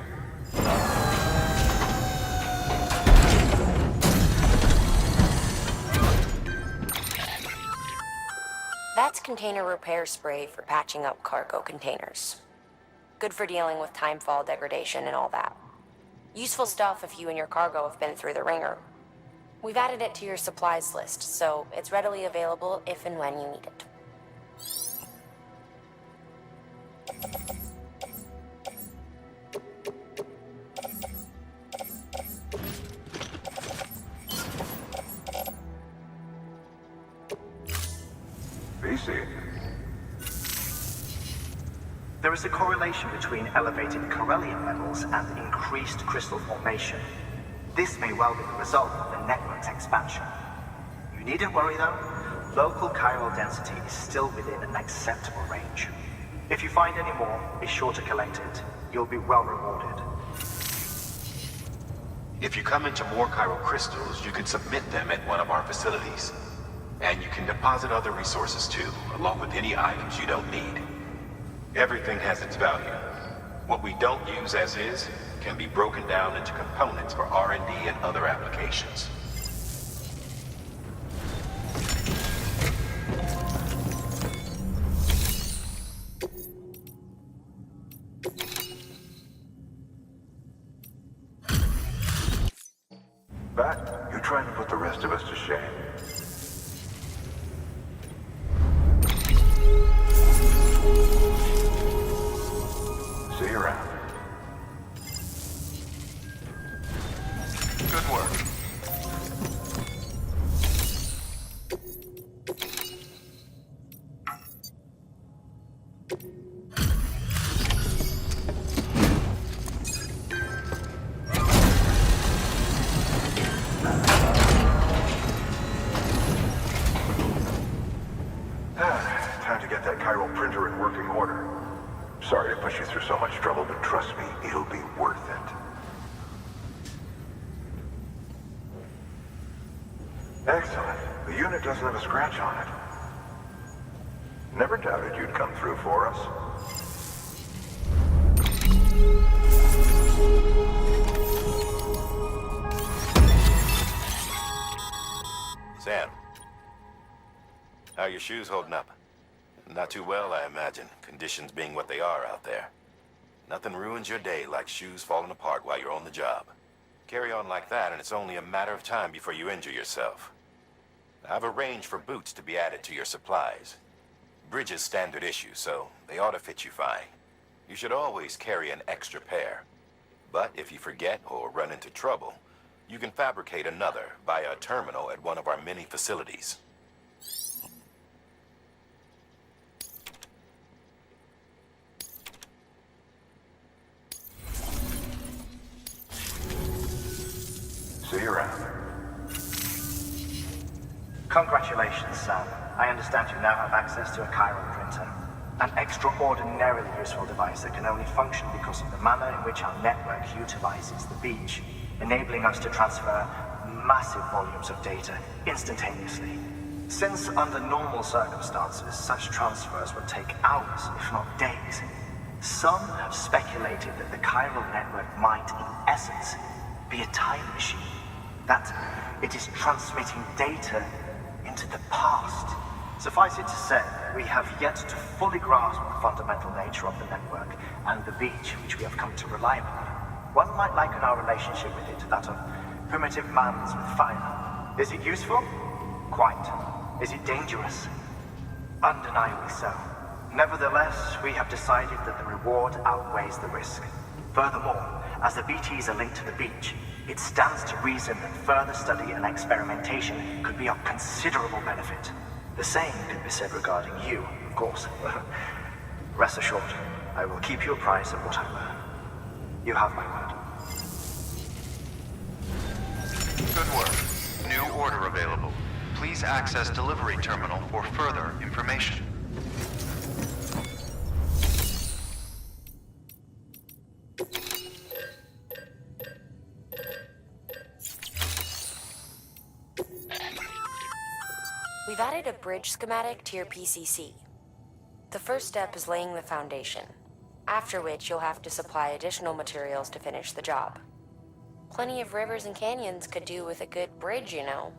That's container repair spray for patching up cargo containers. Good for dealing with timefall degradation and all that. Useful stuff if you and your cargo have been through the ringer. We've added it to your supplies list, so it's readily available if and when you need it. BC. There is a correlation between elevated chiralium levels and increased crystal formation. This may well be the result of the network's expansion. You needn't worry though. Local chiral density is still within an acceptable range. If you find any more, be sure to collect it. You'll be well rewarded. If you come into more chiral crystals, you can submit them at one of our facilities. And you can deposit other resources too, along with any items you don't need. Everything has its value. What we don't use as is can be broken down into components for R&D and other applications. Back, you trying to put the rest of us to shame? See you around. Good work. Time to get that chiral printer in working order. Sorry to push you through so much trouble, but trust me, it'll be worth it. Excellent. The unit doesn't have a scratch on it. Never doubted you'd come through for us. Sam, how are your shoes holding up? Not too well, I imagine, conditions being what they are out there. Nothing ruins your day like shoes falling apart while you're on the job. Carry on like that, and it's only a matter of time before you injure yourself. I've arranged for boots to be added to your supplies. Bridges standard issue, so they ought to fit you fine. You should always carry an extra pair. But if you forget or run into trouble, you can fabricate another via a terminal at one of our many facilities. See you around. Congratulations, Sam. I understand you now have access to a chiral printer. An extraordinarily useful device that can only function because of the manner in which our network utilizes the beach, enabling us to transfer massive volumes of data instantaneously. Since under normal circumstances, such transfers would take hours, if not days, some have speculated that the chiral network might, in essence, be a time machine. That it is transmitting data into the past. Suffice it to say, we have yet to fully grasp the fundamental nature of the network and the beach which we have come to rely upon. One might liken our relationship with it to that of primitive mans with fire. Is it useful? Quite. Is it dangerous? Undeniably so. Nevertheless, we have decided that the reward outweighs the risk. Furthermore, as the BTs are linked to the beach, it stands to reason that further study and experimentation could be of considerable benefit. The same could be said regarding you, of course. Rest assured, I will keep you apprised of what I learn. You have my word. Good work. New order available. Please access delivery terminal for further information. We've added a bridge schematic to your PCC. The first step is laying the foundation, after which you'll have to supply additional materials to finish the job. Plenty of rivers and canyons could do with a good bridge, you know.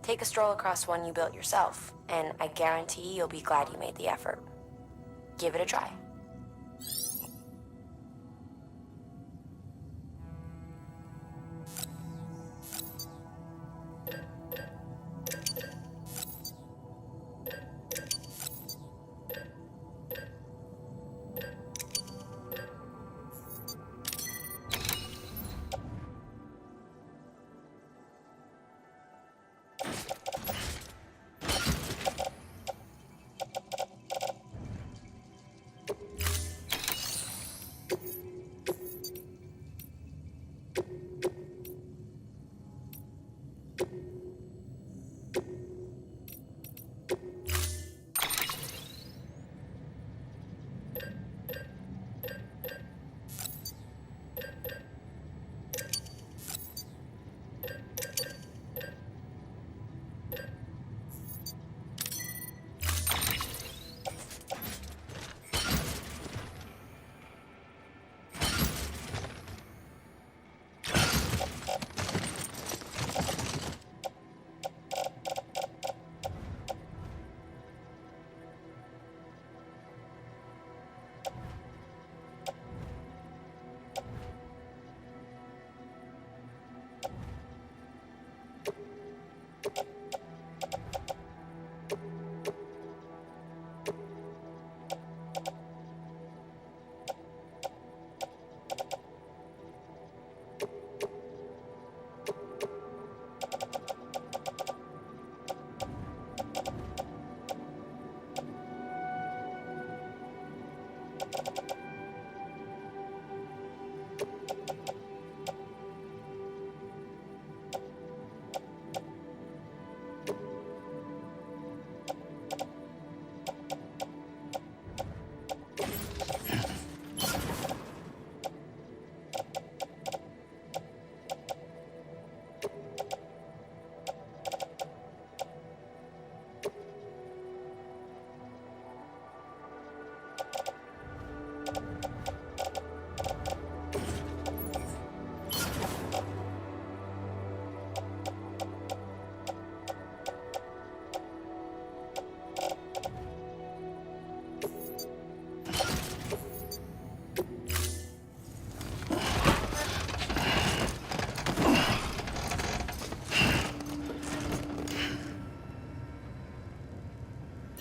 Take a stroll across one you built yourself, and I guarantee you'll be glad you made the effort. Give it a try.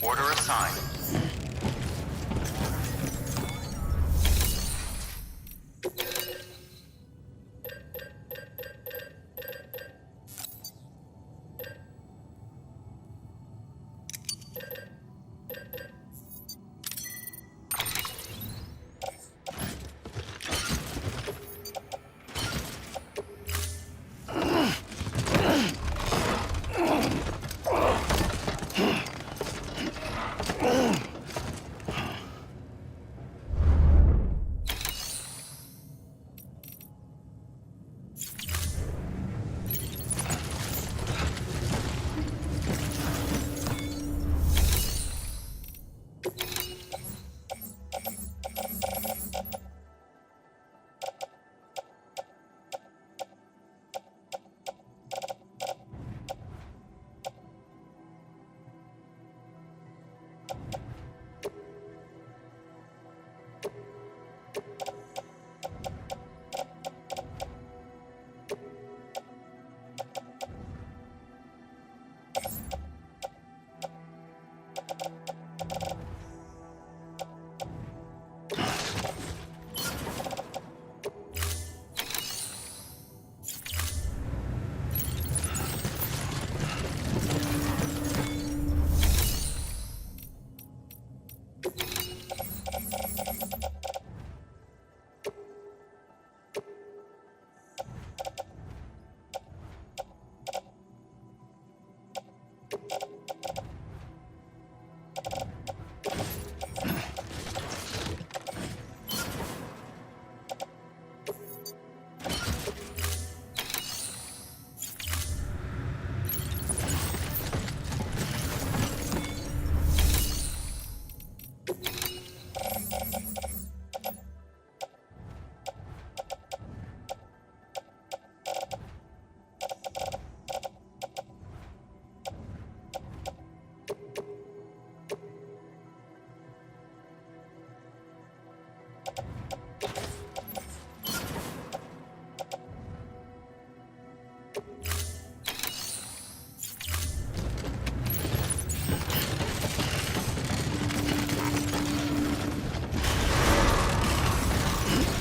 Order assigned.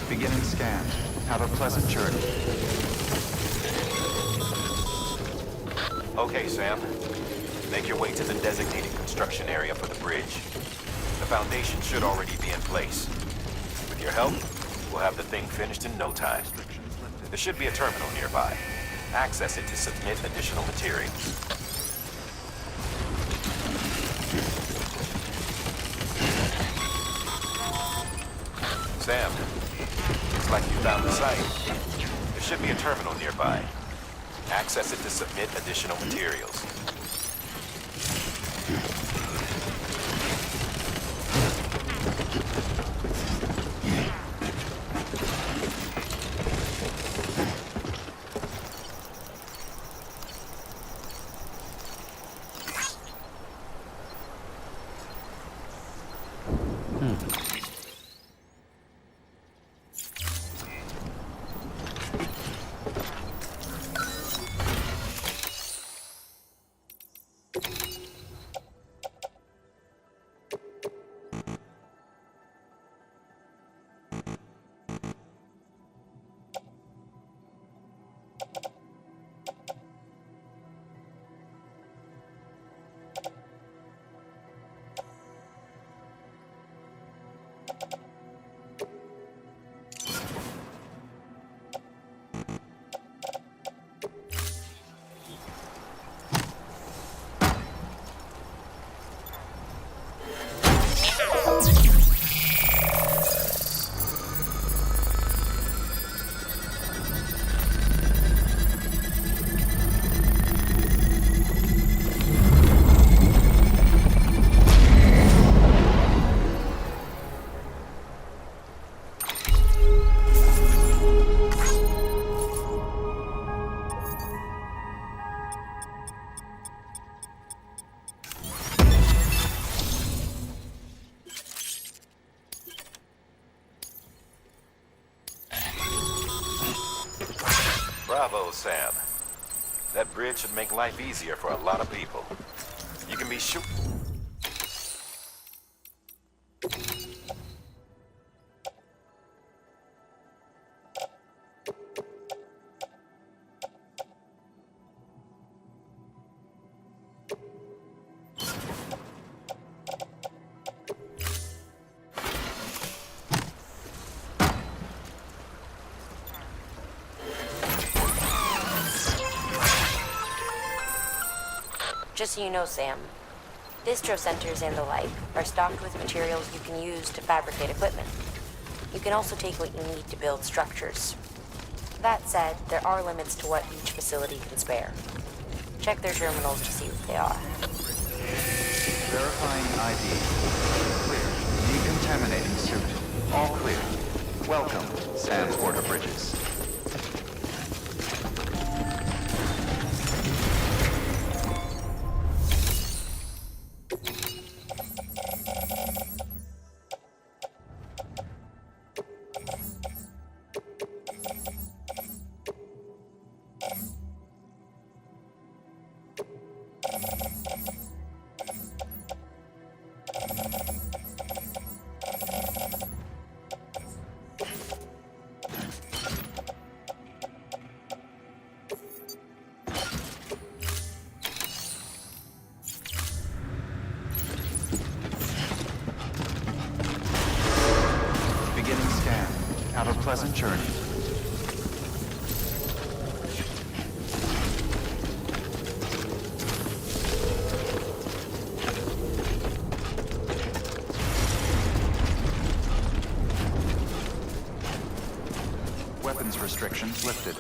Beginning scan. Have a pleasant journey. Okay, Sam. Make your way to the designated construction area for the bridge. The foundation should already be in place. With your help, we'll have the thing finished in no time. There should be a terminal nearby. Access it to submit additional materials. Sam, looks like you found the site. There should be a terminal nearby. Access it to submit additional materials. Bravo, Sam. That bridge should make life easier for a lot of people. You can be sure... Just so you know, Sam, distro centers and the like are stocked with materials you can use to fabricate equipment. You can also take what you need to build structures. That said, there are limits to what each facility can spare. Check their terminals to see what they are. Verifying ID. Clear. Decontaminating suit. All clear. Welcome, Sam Porter Bridges. Beginning scan. Have a pleasant journey. Weapons restrictions lifted.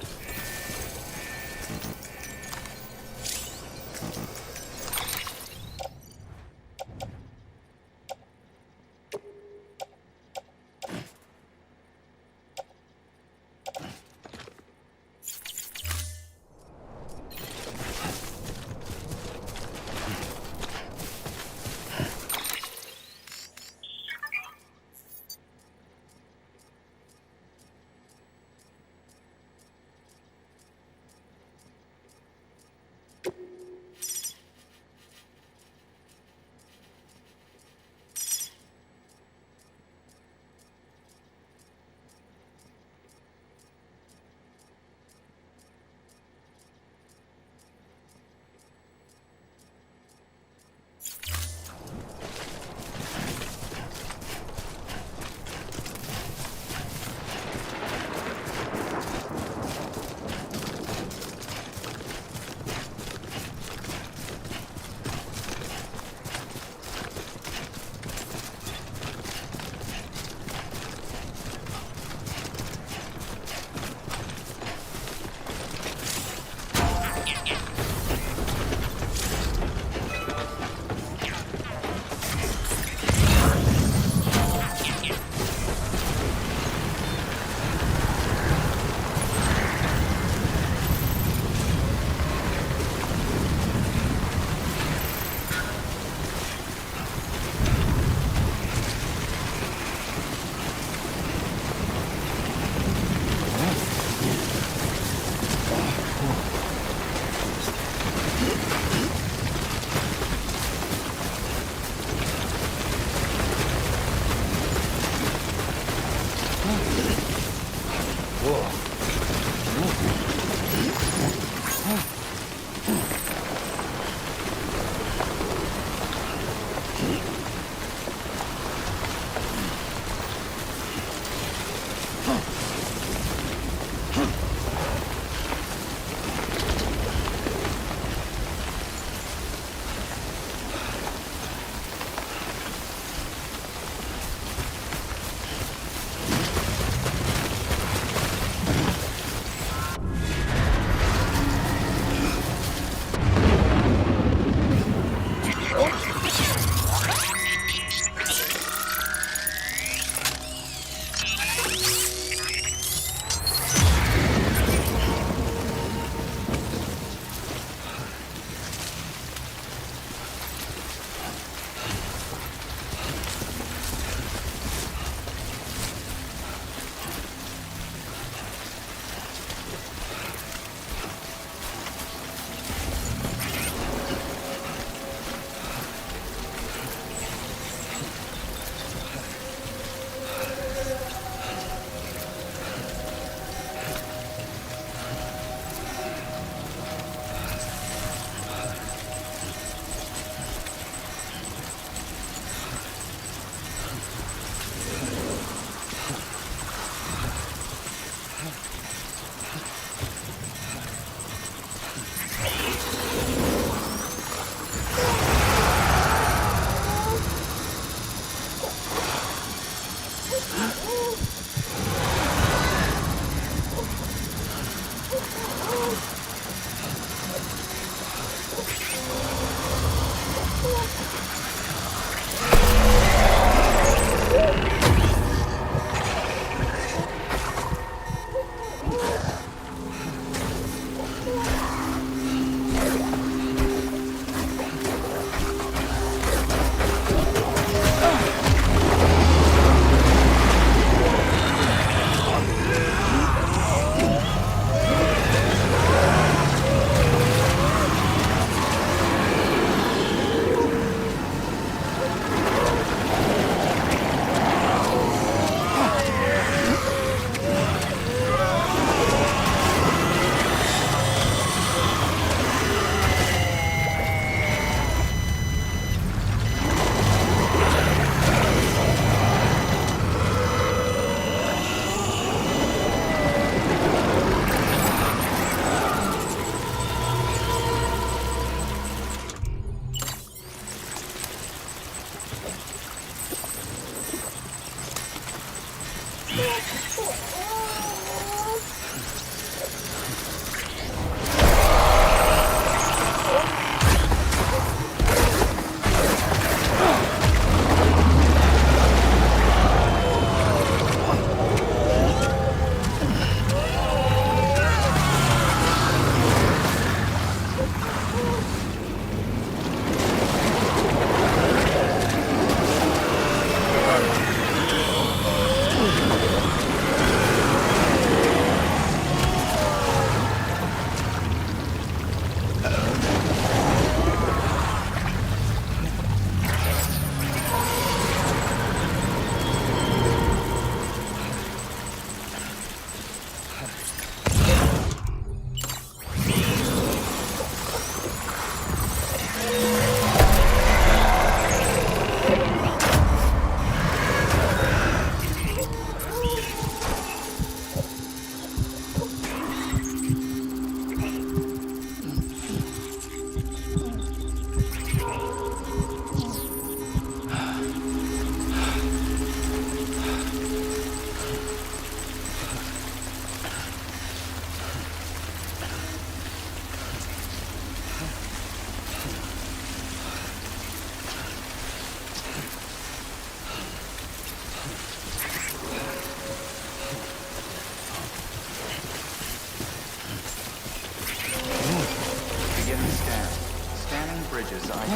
Bridges ID.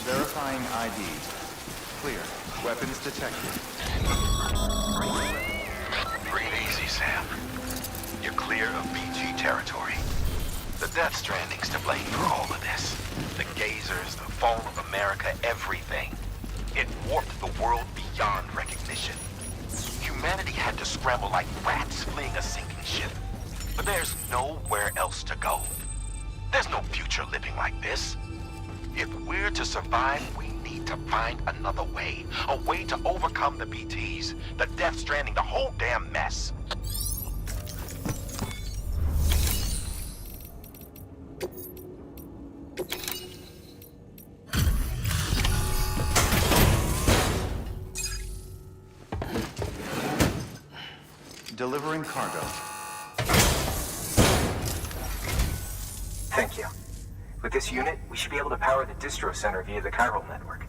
Verifying ID. Clear. Weapons detected. Breathe easy, Sam. You're clear of BG territory. The Death Stranding's to blame for all of this. The gazers, the fall of America, everything. It warped the world beyond recognition. Humanity had to scramble like rats fleeing a sinking ship. But there's nowhere else to go. There's no future living like this. If we're to survive, we need to find another way. A way to overcome the BTs, the Death Stranding, the whole damn mess. Delivering cargo. Thank you. With this unit, we should be able to power the distro center via the chiral network.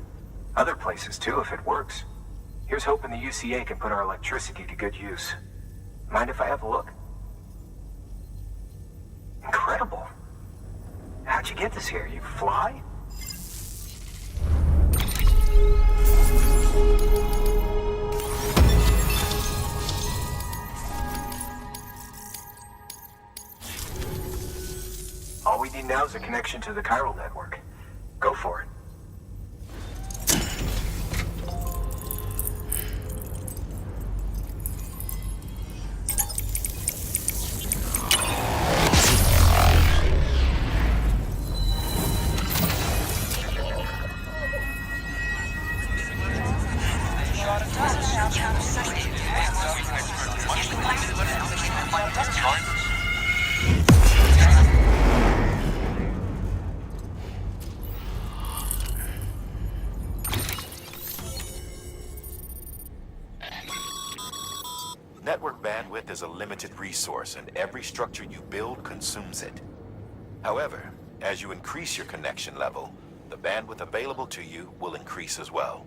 Other places too, if it works. Here's hoping the UCA can put our electricity to good use. Mind if I have a look? Incredible. How'd you get this here? You fly? All we need now is a connection to the chiral network. Go for it. Network bandwidth is a limited resource, and every structure you build consumes it. However, as you increase your connection level, the bandwidth available to you will increase as well.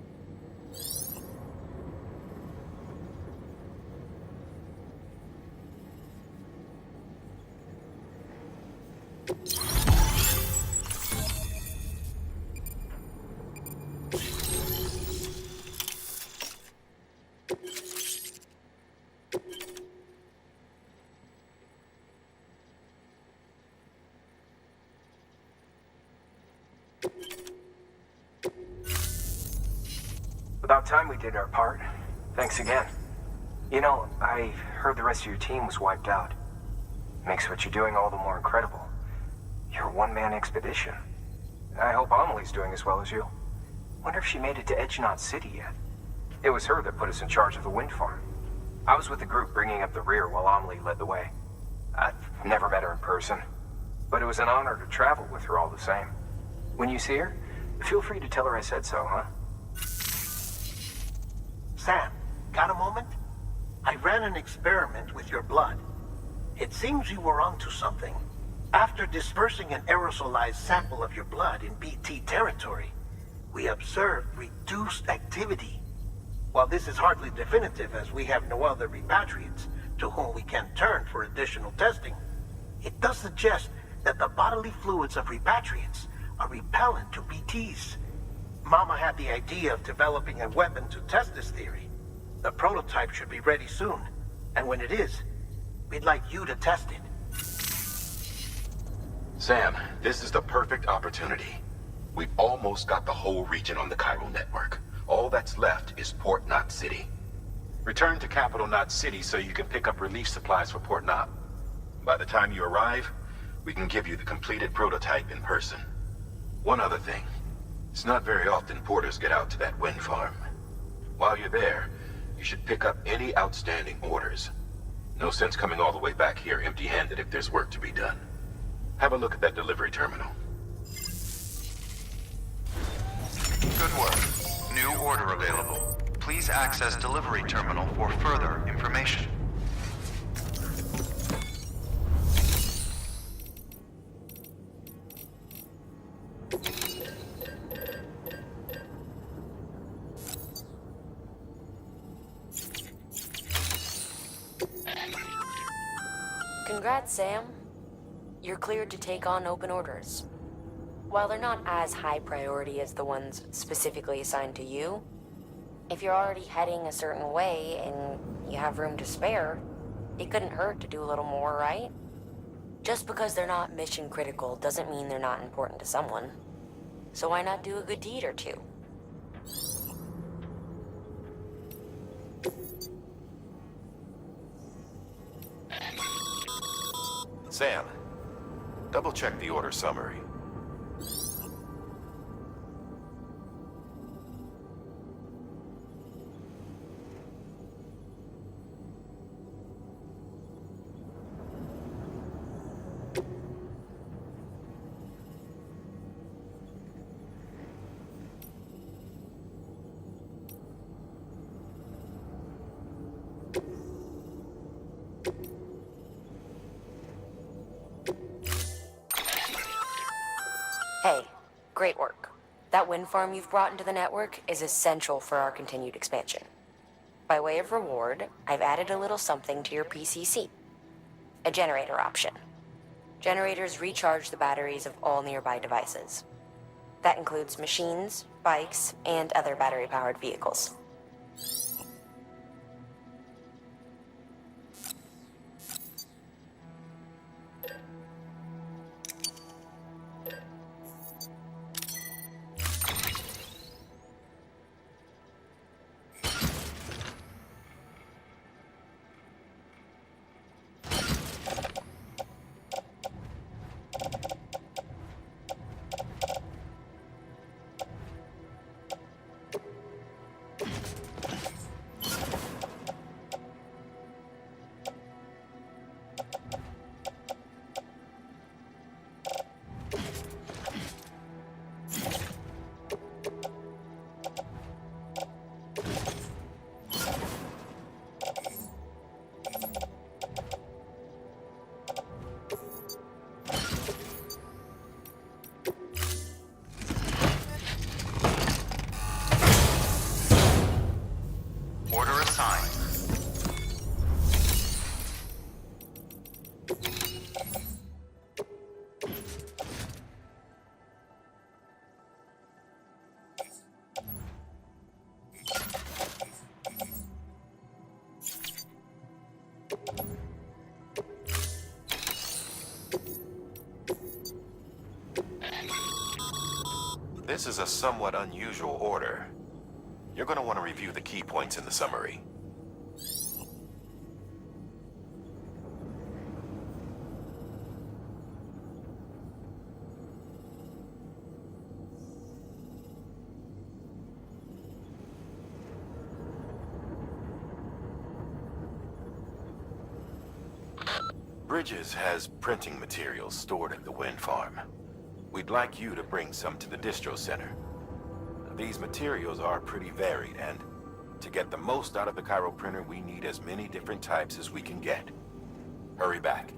About time we did our part. Thanks again. You know, I heard the rest of your team was wiped out. Makes what you're doing all the more incredible. You're a one-man expedition. I hope Amelie's doing as well as you. Wonder if she made it to Edgenot City yet. It was her that put us in charge of the wind farm. I was with the group bringing up the rear while Amelie led the way. I've never met her in person, but it was an honor to travel with her all the same. When you see her, feel free to tell her I said so, huh? Sam, got a moment? I ran an experiment with your blood. It seems you were onto something. After dispersing an aerosolized sample of your blood in BT territory, we observed reduced activity. While this is hardly definitive, as we have no other repatriates to whom we can turn for additional testing, it does suggest that the bodily fluids of repatriates are repellent to BTs. Mama had the idea of developing a weapon to test this theory. The prototype should be ready soon, and when it is, we'd like you to test it. Sam, this is the perfect opportunity. We've almost got the whole region on the chiral network. All that's left is Port Knot City. Return to Capital Knot City so you can pick up relief supplies for Port Knot. By the time you arrive, we can give you the completed prototype in person. One other thing. It's not very often porters get out to that wind farm. While you're there, you should pick up any outstanding orders. No sense coming all the way back here empty-handed if there's work to be done. Have a look at that delivery terminal. Good work. New order available. Please access delivery terminal for further information. Congrats, Sam. You're cleared to take on open orders. While they're not as high priority as the ones specifically assigned to you, if you're already heading a certain way and you have room to spare, it couldn't hurt to do a little more, right? Just because they're not mission critical doesn't mean they're not important to someone. So why not do a good deed or two? Sam, double-check the order summary. Hey, great work. That wind farm you've brought into the network is essential for our continued expansion. By way of reward, I've added a little something to your PCC. A generator option. Generators recharge the batteries of all nearby devices. That includes machines, bikes, and other battery-powered vehicles. assigned. This is a somewhat unusual order. You're going to want to review the key points in the summary. Bridges has printing materials stored at the wind farm. We'd like you to bring some to the distro center. These materials are pretty varied, and to get the most out of the Cairo printer, we need as many different types as we can get. Hurry back.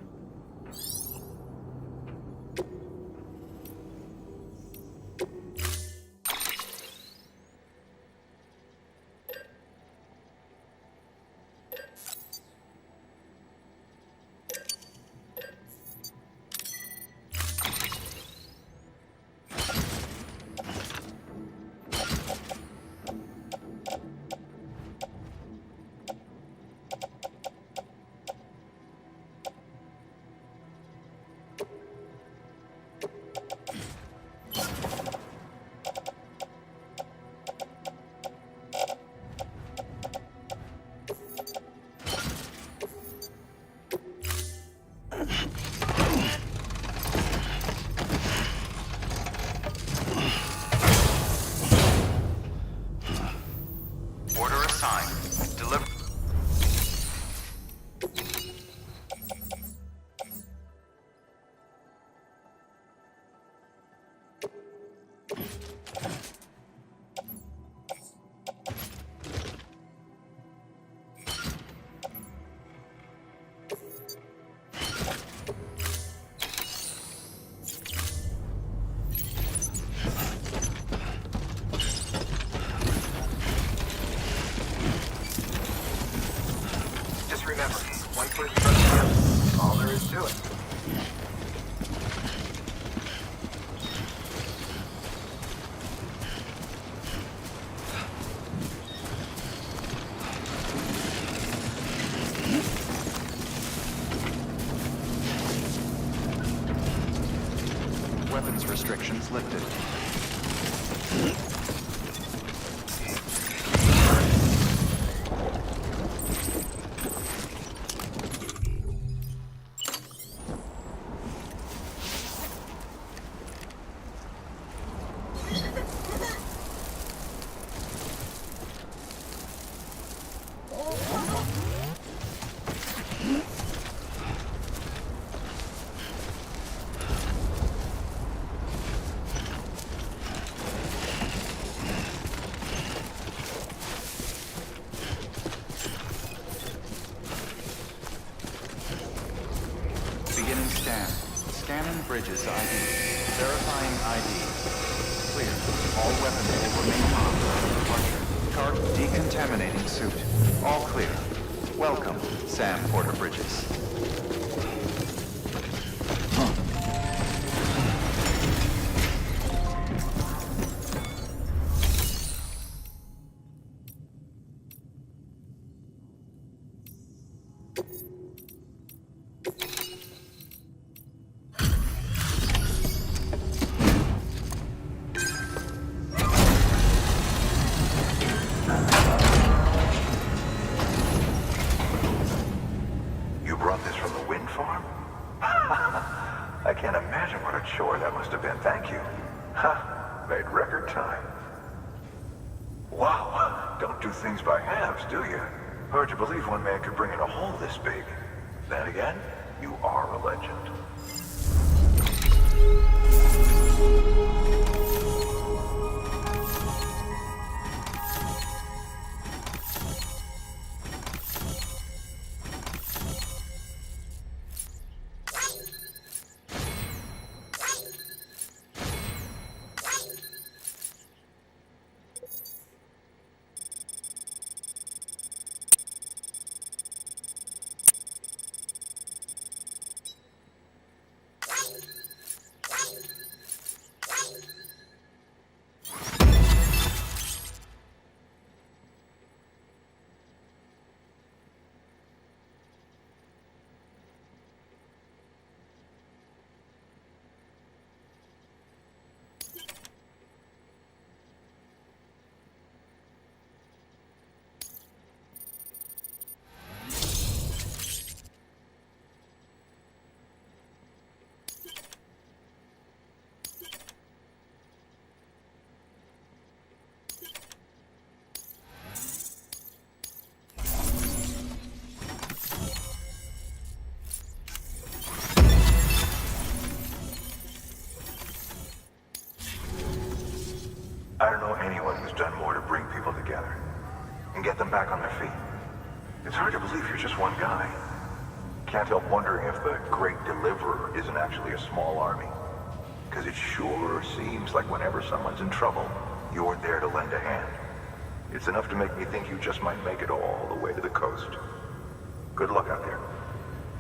Order assigned. Deliver. Just remember, one person runs the other. That's all there is to it. Weapons restrictions lifted. Beginning scan. Scanning Bridges ID. Verifying ID. Clear. All weapons will remain locked until departure. Cart decontaminating suit. All clear. Welcome, Sam Porter Bridges. You brought this from the wind farm? I can't imagine what a chore that must have been. Thank you. Ha! Made record time. Wow! Don't do things by halves, do you? Hard to believe one man could bring in a hole this big. Then again, you are a legend. back on their feet. It's hard to believe you're just one guy. Can't help wondering if the Great Deliverer isn't actually a small army. Because it sure seems like whenever someone's in trouble, you're there to lend a hand. It's enough to make me think you just might make it all the way to the coast. Good luck out there.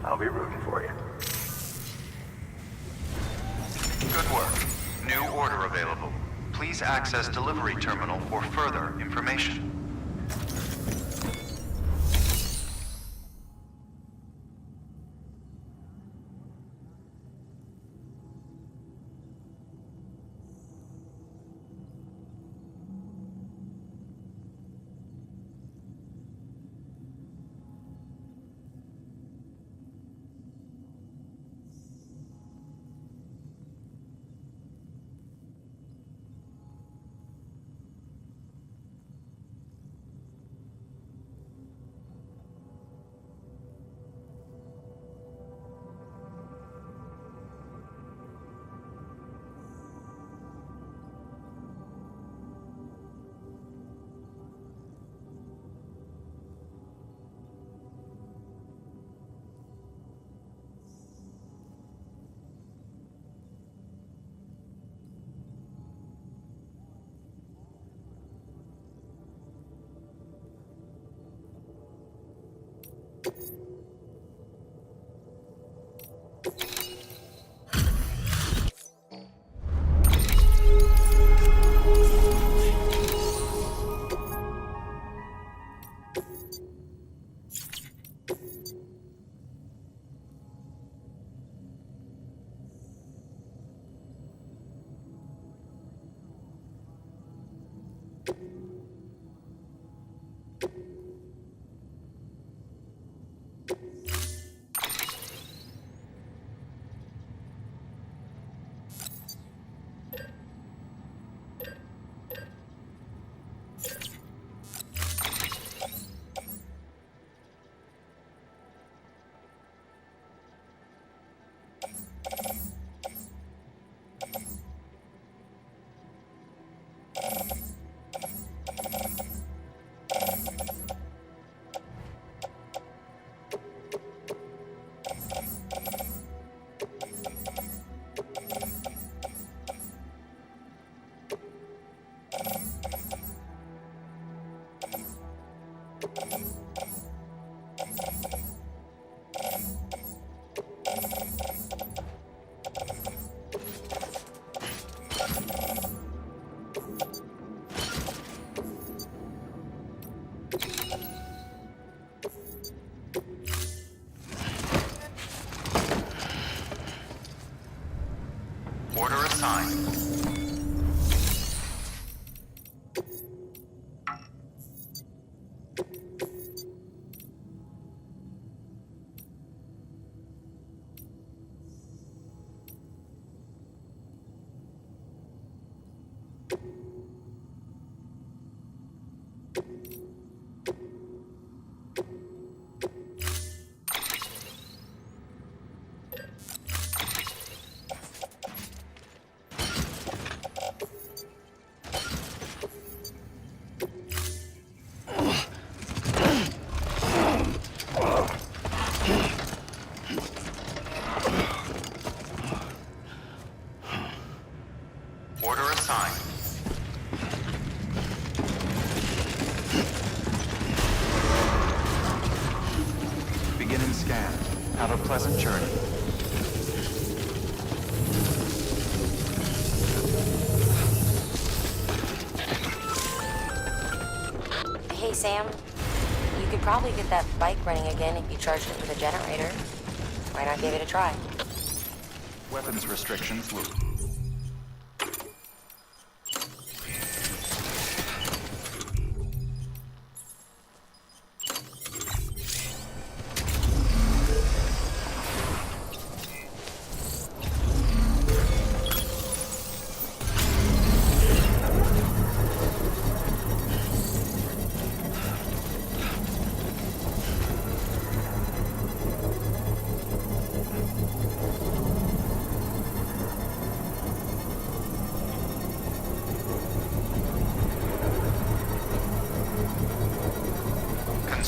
I'll be rooting for you. Good work. New order available. Please access delivery terminal for further information. Order assigned. Order assigned. Beginning scan. Have a pleasant journey. Hey, Sam. You could probably get that bike running again if you charged it with a generator. Why not give it a try? Weapons restrictions loop.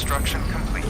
Construction complete.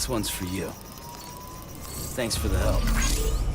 This one's for you. Thanks for the help.